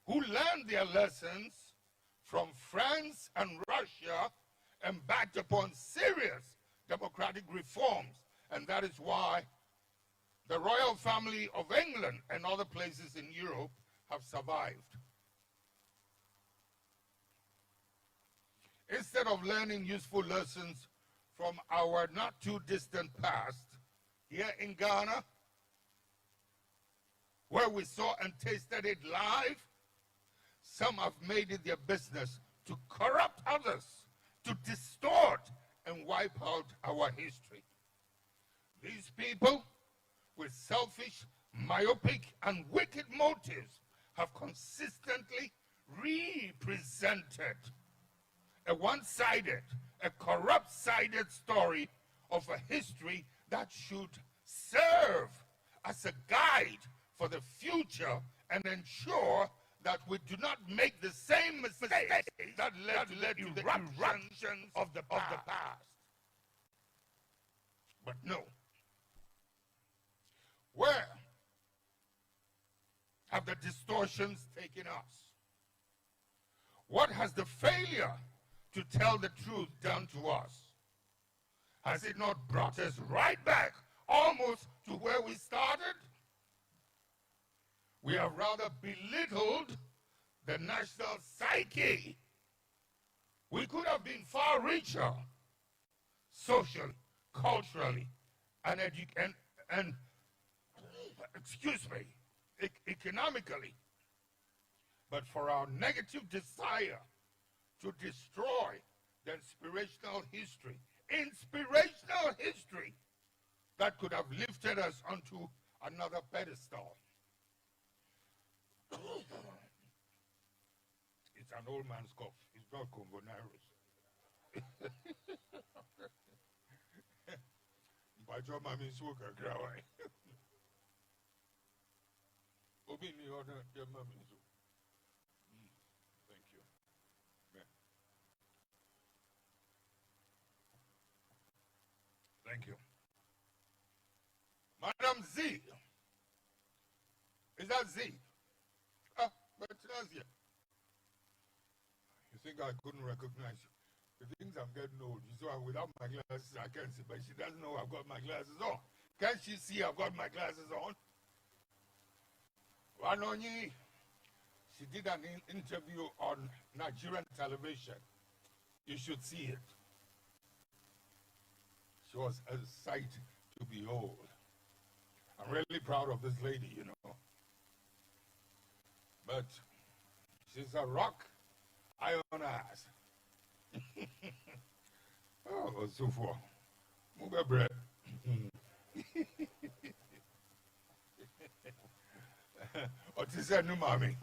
who learned their lessons from France and Russia embarked upon serious democratic reforms, and that is why the royal family of England and other places in Europe have survived. Instead of learning useful lessons from our not too distant past, here in Ghana, where we saw and tasted it live, some have made it their business to corrupt others, to distort and wipe out our history. These people, with selfish, myopic, and wicked motives, have consistently represented a one-sided, a corrupt-sided story of a history that should serve as a guide for the future and ensure that we do not make the same mistakes that led to the eruptions of the past. But no. Where have the distortions taken us? What has the failure to tell the truth done to us? Has it not brought us right back almost to where we started? We have rather belittled the national psyche. We could have been far richer socially, culturally, and economically. But for our negative desire to destroy the inspirational history that could have lifted us onto another pedestal. It's an old man's cough. It's not coronavirus. Thank you. Thank you. Madam Z. Is that Z? But that's here. You think I couldn't recognize you? The things I'm getting old. You saw without my glasses, I can't see, but she doesn't know I've got my glasses on. Can't she see I've got my glasses on? Wanonyi, she did an interview on Nigerian television. You should see it. She was a sight to behold. I'm really proud of this lady, you know. But she's a rock, iron ass. Oh, so far. Move bread. What is that new mommy?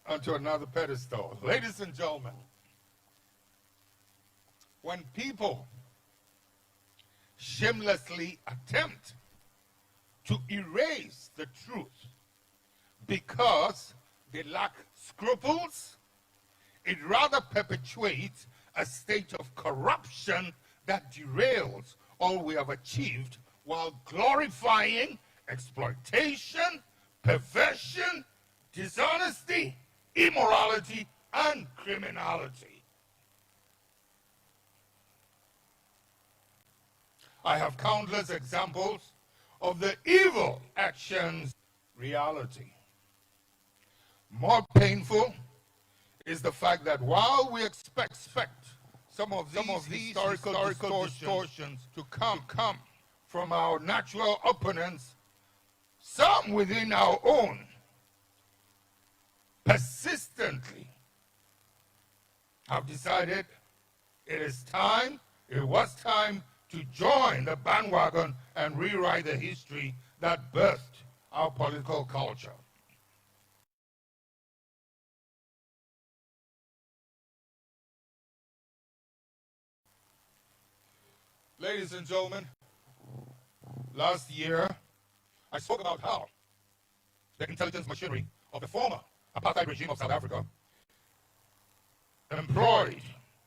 Onto another pedestal. Ladies and gentlemen, when people shamelessly attempt to erase the truth because they lack scruples, it rather perpetuates a state of corruption that derails all we have achieved while glorifying exploitation, perversion, dishonesty, immorality, and criminality. I have countless examples of the evil actions reality. More painful is the fact that while we expect some of these historical distortions to come from our natural opponents, some within our own persistently have decided it was time to join the bandwagon and rewrite the history that birthed our political culture. Ladies and gentlemen, last year I spoke about how the intelligence machinery of the former apartheid regime of South Africa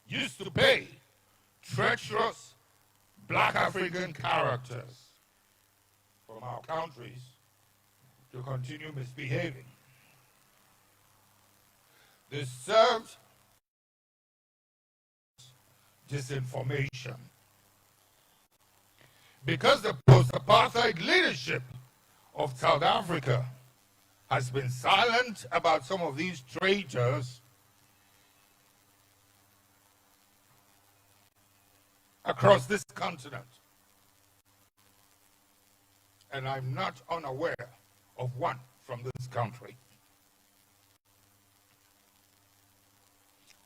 used to pay treacherous black African characters from our countries to continue misbehaving. This served disinformation. Because the post-apartheid leadership of South Africa has been silent about some of these traitors, across this continent, and I'm not unaware of one from this country.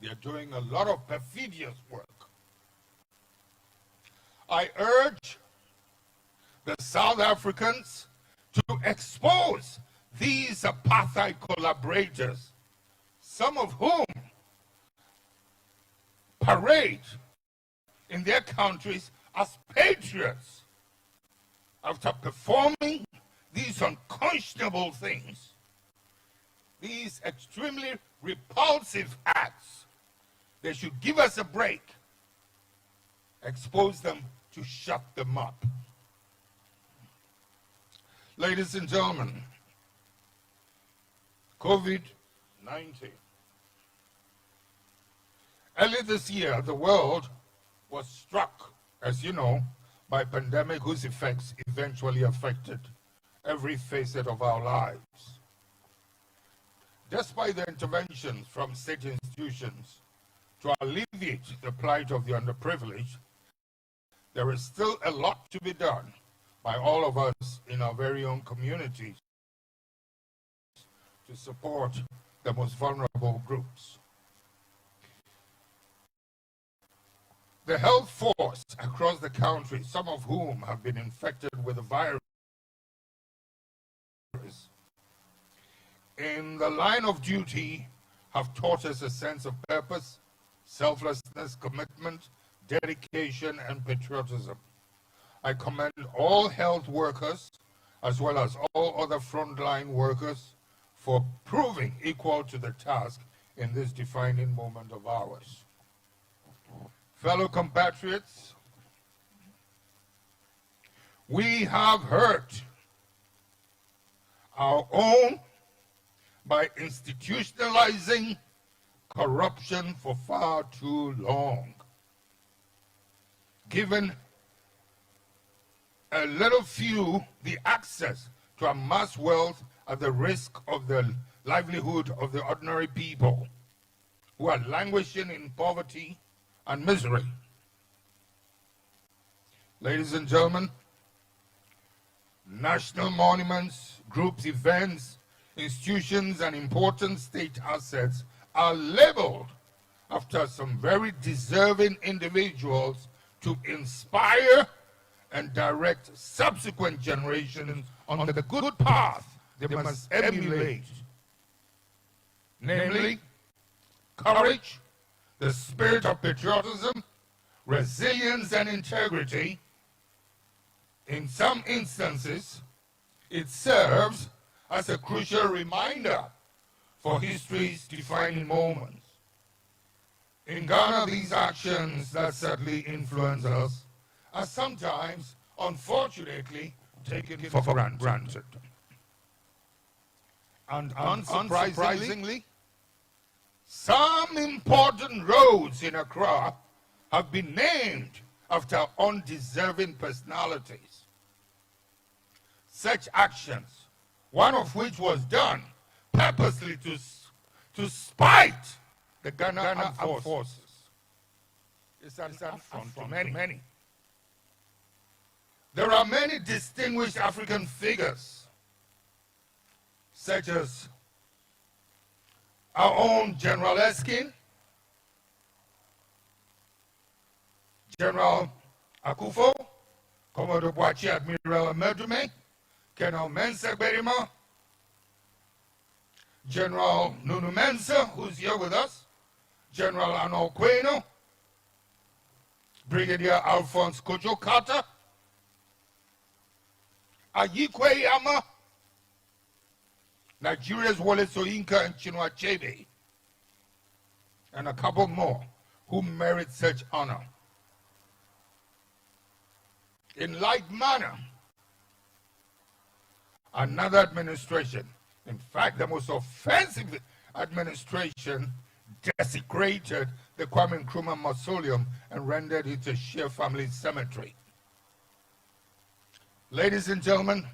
They're doing a lot of perfidious work. I urge the South Africans to expose these apartheid collaborators, some of whom parade in their countries as patriots after performing these unconscionable things, these extremely repulsive acts. They should give us a break, expose them to shut them up. Ladies and gentlemen, COVID-19. Early this year, the world was struck, as you know, by a pandemic whose effects eventually affected every facet of our lives. Despite the interventions from state institutions to alleviate the plight of the underprivileged, there is still a lot to be done by all of us in our very own communities to support the most vulnerable groups. The health force across the country, some of whom have been infected with the virus, in the line of duty have taught us a sense of purpose, selflessness, commitment, dedication, and patriotism. I commend all health workers, as well as all other frontline workers, for proving equal to the task in this defining moment of ours. Fellow compatriots, we have hurt our own by institutionalizing corruption for far too long, given a little few the access to amass wealth at the risk of the livelihood of the ordinary people who are languishing in poverty and misery. Ladies and gentlemen, national monuments, groups, events, institutions, and important state assets are labeled after some very deserving individuals to inspire and direct subsequent generations on the good path they must emulate, namely courage, the spirit of patriotism, resilience, and integrity. In some instances, it serves as a crucial reminder for history's defining moments. In Ghana, these actions that certainly influence us are sometimes, unfortunately, taken for granted. And unsurprisingly, some important roads in Accra have been named after undeserving personalities. Such actions, one of which was done purposely to spite the Ghana Armed Forces, is an affront to many. There are many distinguished African figures, such as our own General Erskine, General Akufo, Commodore Boachi Admiral Amedume, Colonel Mensah Berima, General Nunu Mensah, who's here with us, General Arnold Queno, Brigadier Alphonse Kojo Carter, Ayikwe Yama, Nigeria's Wole Soyinka and Chinua Achebe, and a couple more who merit such honor. In like manner, another administration, in fact the most offensive administration, desecrated the Kwame Nkrumah mausoleum and rendered it a sheer family cemetery. Ladies and gentlemen,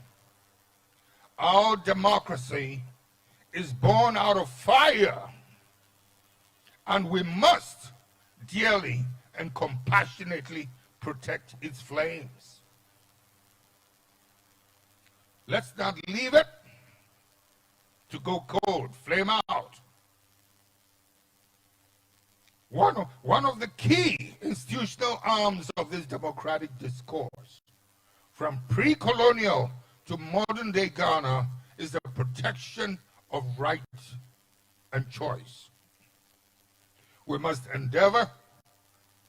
our democracy is born out of fire, and we must dearly and compassionately protect its flames. Let's not leave it to go cold, flame out. One of the key institutional arms of this democratic discourse, from pre-colonial to modern-day Ghana, is the protection of right and choice. We must endeavor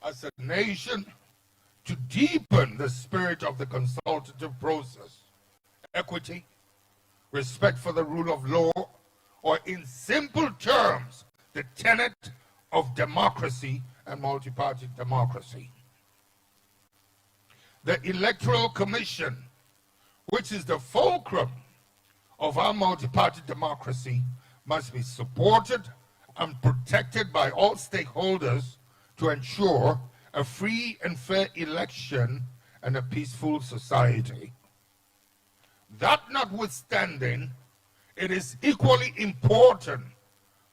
as a nation to deepen the spirit of the consultative process, equity, respect for the rule of law, or in simple terms, the tenet of democracy and multi-party democracy. The Electoral Commission, which is the fulcrum of our multi-party democracy, must be supported and protected by all stakeholders to ensure a free and fair election and a peaceful society. That notwithstanding, it is equally important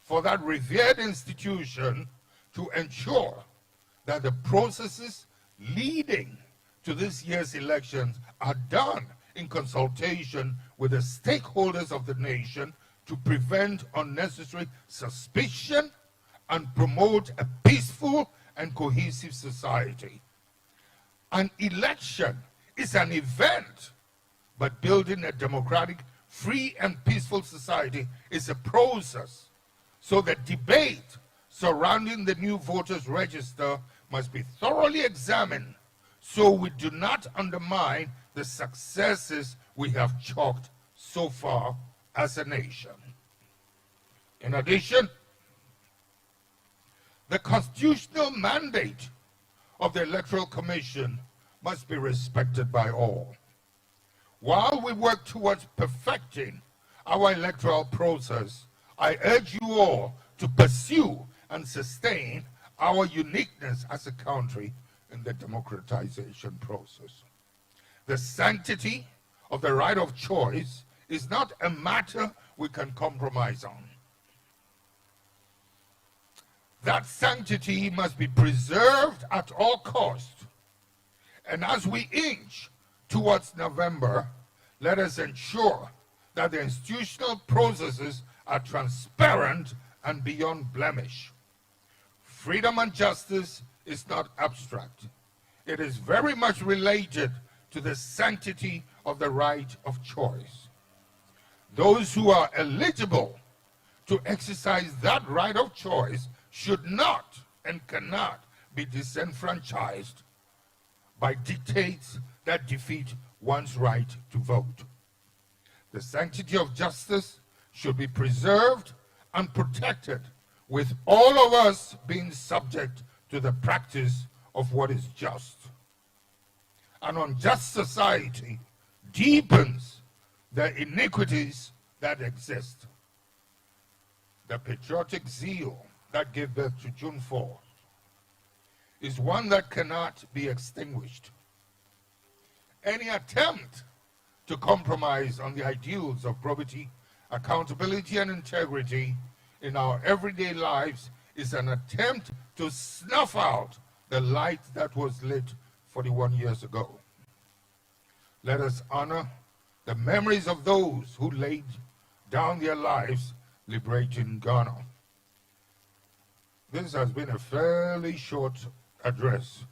for that revered institution to ensure that the processes leading to this year's elections are done in consultation with the stakeholders of the nation to prevent unnecessary suspicion and promote a peaceful and cohesive society. An election is an event, but building a democratic, free and peaceful society is a process. So the debate surrounding the new voters register must be thoroughly examined so we do not undermine the successes we have chalked so far as a nation. In addition, the constitutional mandate of the Electoral Commission must be respected by all. While we work towards perfecting our electoral process, I urge you all to pursue and sustain our uniqueness as a country in the democratization process. The sanctity of the right of choice is not a matter we can compromise on. That sanctity must be preserved at all costs. And as we inch towards November, let us ensure that the institutional processes are transparent and beyond blemish. Freedom and justice is not abstract. It is very much related to the sanctity of the right of choice. Those who are eligible to exercise that right of choice should not and cannot be disenfranchised by dictates that defeat one's right to vote. The sanctity of justice should be preserved and protected, with all of us being subject to the practice of what is just. An unjust society deepens the iniquities that exist. The patriotic zeal that gave birth to June 4 is one that cannot be extinguished. Any attempt to compromise on the ideals of probity, accountability, and integrity in our everyday lives is an attempt to snuff out the light that was lit 41 years ago. Let us honor the memories of those who laid down their lives liberating Ghana. This has been a fairly short address.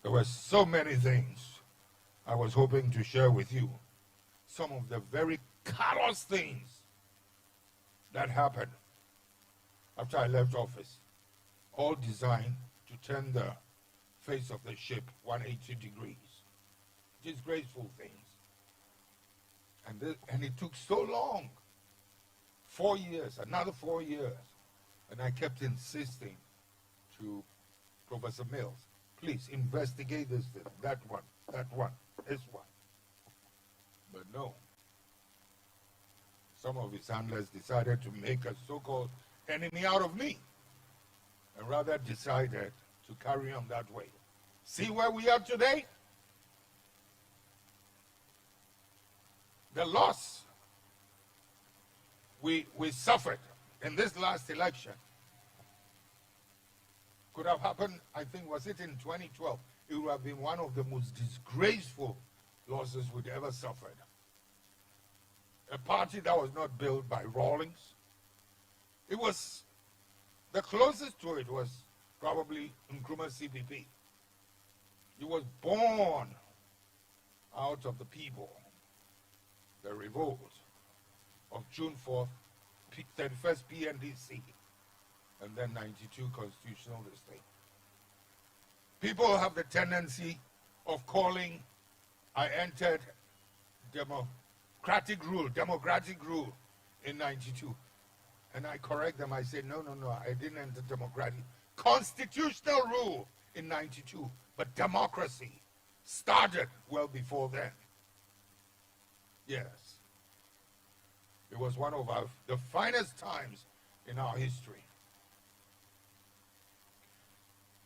There were so many things I was hoping to share with you. Some of the very callous things that happened after I left office, all designed to turn the face of the ship 180 degrees. Disgraceful things. And it took so long. 4 years, another 4 years. And I kept insisting to Professor Mills, please investigate this, that one, this one. But no. Some of his handlers decided to make a so-called enemy out of me, and rather decided to carry on that way. See where we are today? The loss we suffered in this last election could have happened, I think, was it in 2012? It would have been one of the most disgraceful losses we'd ever suffered. A party that was not built by Rawlings. It was, the closest to it was probably Nkrumah CPP. It was born out of the people, the revolt of June 4th, 31st PNDC, and then 92 constitutional estate. People have the tendency of calling, I entered democratic rule in 92. And I correct them, I say, no, I didn't enter democratic. Constitutional rule in 92, but democracy started well before then. Yes. It was one of the finest times in our history.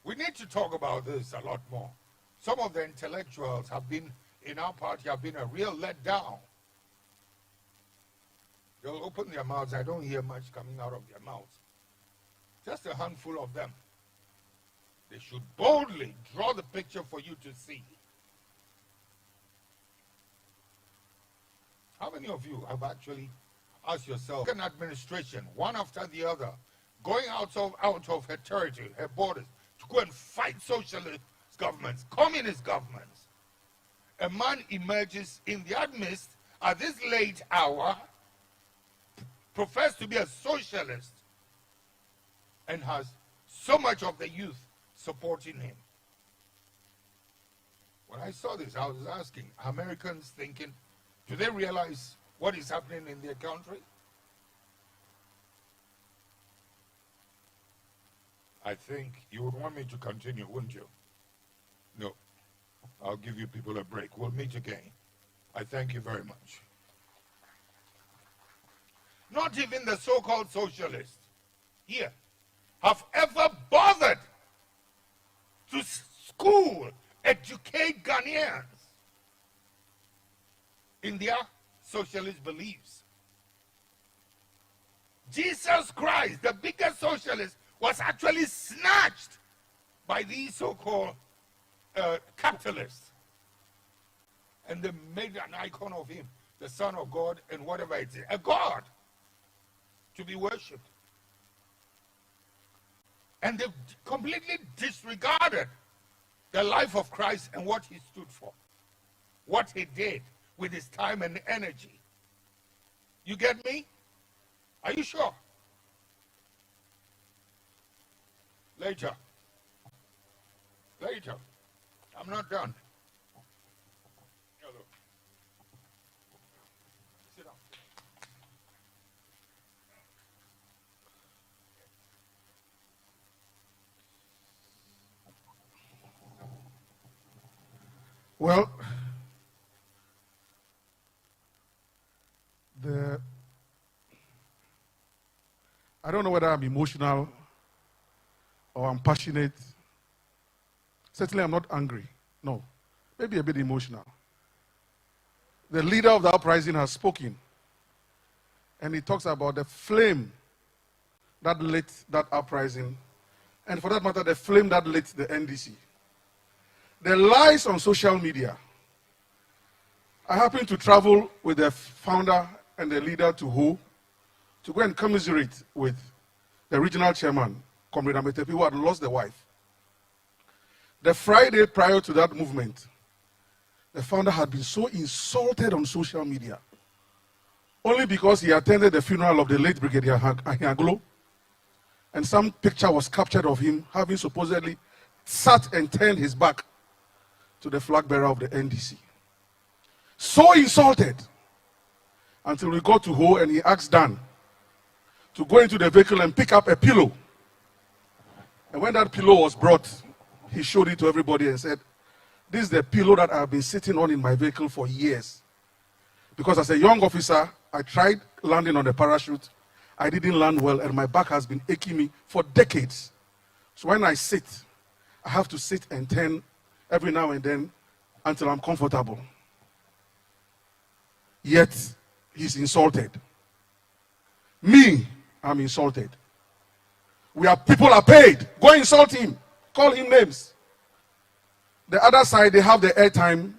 We need to talk about this a lot more. Some of the intellectuals in our party have been a real letdown. They'll open their mouths. I don't hear much coming out of their mouths. Just a handful of them. They should boldly draw the picture for you to see. How many of you have actually asked yourself, an administration, one after the other, going out of her territory, her borders, to go and fight socialist governments, communist governments? A man emerges in their midst at this late hour, professed to be a socialist, and has so much of the youth supporting him. When I saw this, I was asking, Americans thinking, do they realize what is happening in their country? I think you would want me to continue, wouldn't you? No. I'll give you people a break. We'll meet again. I thank you very much. Not even the so-called socialists here have ever bothered to school, educate Ghanaians in their socialist beliefs. Jesus Christ, the biggest socialist, was actually snatched by these so-called capitalists. And they made an icon of him, the Son of God, and whatever it is, a God to be worshipped. And they've completely disregarded the life of Christ and what he stood for, what he did with his time and energy. You get me? Are you sure? Later. I'm not done. Hello. Sit down. Well, I don't know whether I'm emotional or I'm passionate. Certainly I'm not angry. No. Maybe a bit emotional. The leader of the uprising has spoken. And he talks about the flame that lit that uprising. And for that matter, the flame that lit the NDC. The lies on social media. I happened to travel with the founder and the leader to Ho to go and commiserate with the regional chairman, Comrade Ametepe, who had lost the wife. The Friday prior to that movement, the founder had been so insulted on social media, only because he attended the funeral of the late Brigadier Ahiaglo, and some picture was captured of him having supposedly sat and turned his back to the flag bearer of the NDC. So insulted until we got to Ho and he asked Dan to go into the vehicle and pick up a pillow. And when that pillow was brought, he showed it to everybody and said, "This is the pillow that I've been sitting on in my vehicle for years. Because as a young officer, I tried landing on the parachute. I didn't land well and my back has been aching me for decades. So when I sit, I have to sit and turn every now and then until I'm comfortable." Yet, he's insulted. Me, I'm insulted. People are paid. Go insult him. Call him names. The other side, they have the airtime.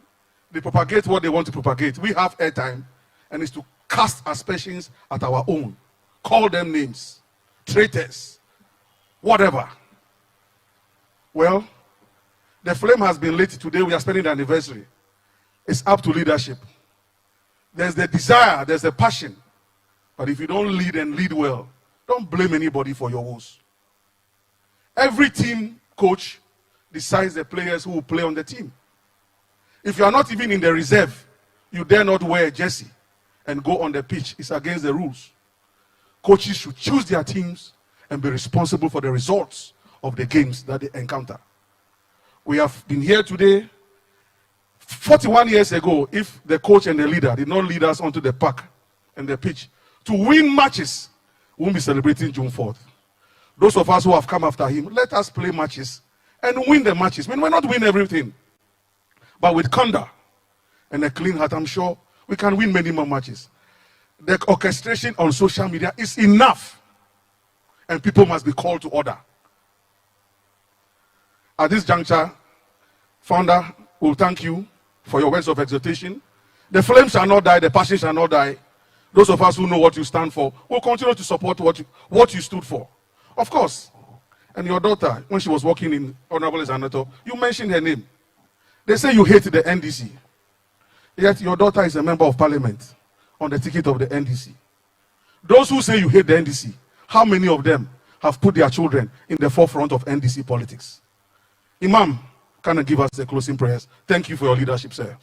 They propagate what they want to propagate. We have airtime, and it's to cast aspersions at our own. Call them names. Traitors. Whatever. Well, the flame has been lit. Today we are spending the anniversary. It's up to leadership. There's the desire, there's the passion. But if you don't lead and lead well, don't blame anybody for your woes. Every team coach decides the players who will play on the team. If you are not even in the reserve, you dare not wear a jersey and go on the pitch. It's against the rules. Coaches should choose their teams and be responsible for the results of the games that they encounter. We have been here today. 41 years ago, if the coach and the leader did not lead us onto the park and the pitch to win matches, we won't be celebrating June 4th. Those of us who have come after him, let us play matches and win the matches. We may not win everything, but with conduct and a clean heart, I'm sure we can win many more matches. The orchestration on social media is enough, and people must be called to order. At this juncture, Founder will thank you for your words of exhortation. The flame shall not die, the passion shall not die. Those of us who know what you stand for will continue to support what you stood for. Of course. And your daughter, when she was working in Honorable Senator, you mentioned her name. They say you hate the NDC. Yet your daughter is a member of parliament on the ticket of the NDC. Those who say you hate the NDC, how many of them have put their children in the forefront of NDC politics? Imam, can you give us the closing prayers? Thank you for your leadership, sir.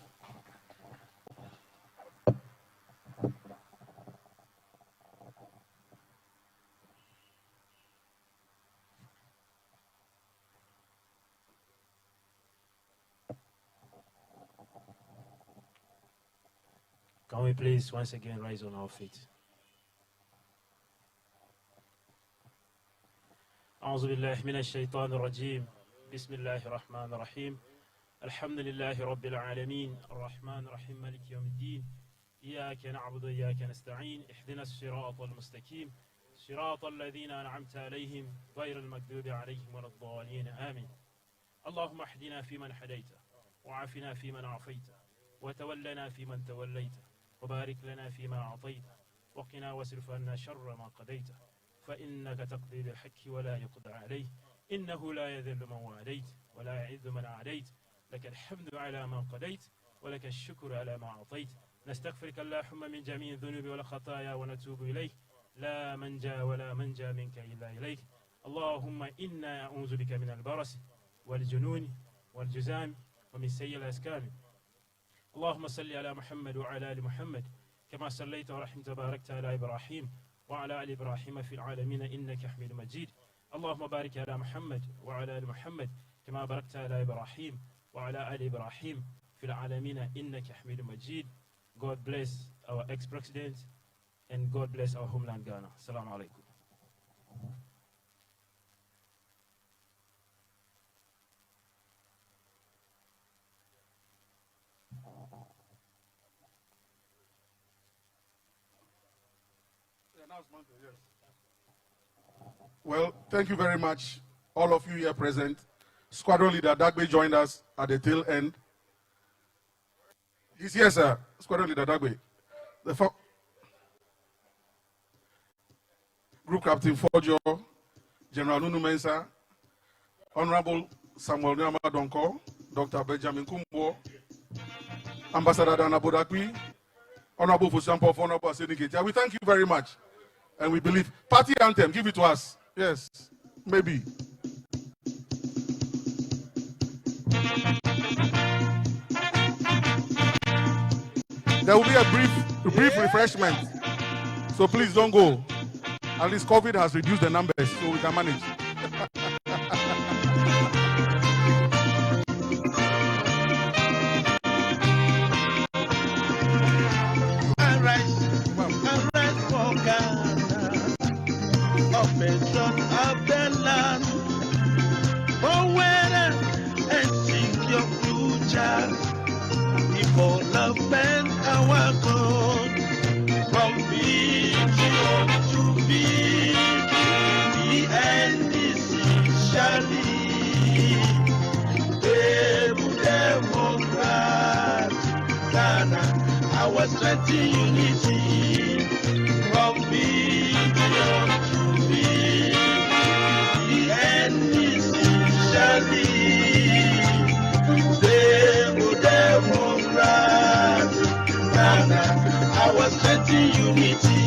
Can we please once again rise on our feet? أعوذ بالله من الشيطان الرجيم بسم الله الرحمن الرحيم الحمد لله رب العالمين الرحمن الرحيم مالك يوم الدين إياك نعبد وإياك نستعين اهدنا الصراط المستقيم صراط الذين أنعمت عليهم غير المغضوب عليهم ولا الضالين آمين اللهم اهدنا فيمن هديت وعافنا فيمن عافيت وتولنا فيمن توليت وبارك لنا فيما أعطيت وقنا واصرف عنا شر ما قضيت فإنك تقضي بالحق ولا يقضى عليه إنه لا يذل من واليت ولا يعز من عاديت لك الحمد على ما قضيت ولك الشكر على ما أعطيت نستغفرك اللهم من جميع الذنوب والخطايا ونتوب إليك لا منجا ولا منجا منك إلا إليك اللهم إنا أعوذ بك من البرص والجنون والجزام ومن سيء الأسكان اللهم صل على محمد وعلى آل محمد كما صليت ورحمت وباركت على إبراهيم وعلى آل إبراهيم في العالمين إنك حميد مجيد اللهم بارك على محمد وعلى آل محمد كما باركت على إبراهيم وعلى آل إبراهيم في العالمين إنك حميد مجيد. God bless our ex-president and God bless our homeland Ghana. Assalamu alaikum. Well, thank you very much, all of you here present. Squadron Leader Dagbe joined us at the tail end. He's here, sir. Squadron Leader Dagbe. The Group Captain Fojo, General Nunu Mensah, Honorable Samuel Nyama Donko, Dr. Benjamin Kumbo, Ambassador Dana Bodakwi, Honorable Fusampo, Honorable Aseni Ketia. We thank you very much. And we believe. Party anthem, give it to us. Yes, maybe. There will be a brief refreshment. So please don't go. At least COVID has reduced the numbers, so we can manage. Of the land, for weather and seek your future. Development our God, from vision to victory, and essentially, Democrat, Ghana, our strength in unity, from vision to Democrat, Ghana, our strength in unity.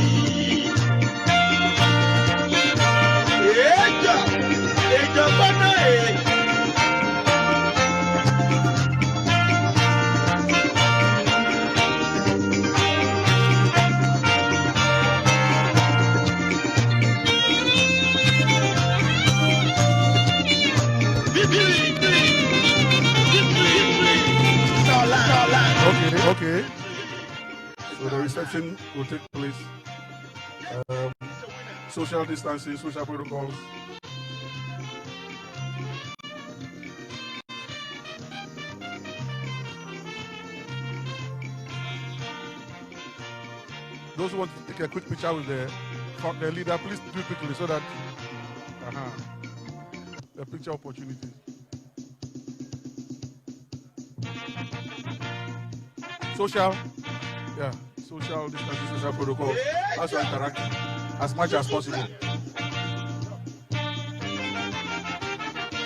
Okay. So the reception will take place. Social distancing, social protocols. Those who want to take a quick picture with the leader, please do it quickly so that the picture opportunity. Social distancing, social protocol. Also interacting as much as possible.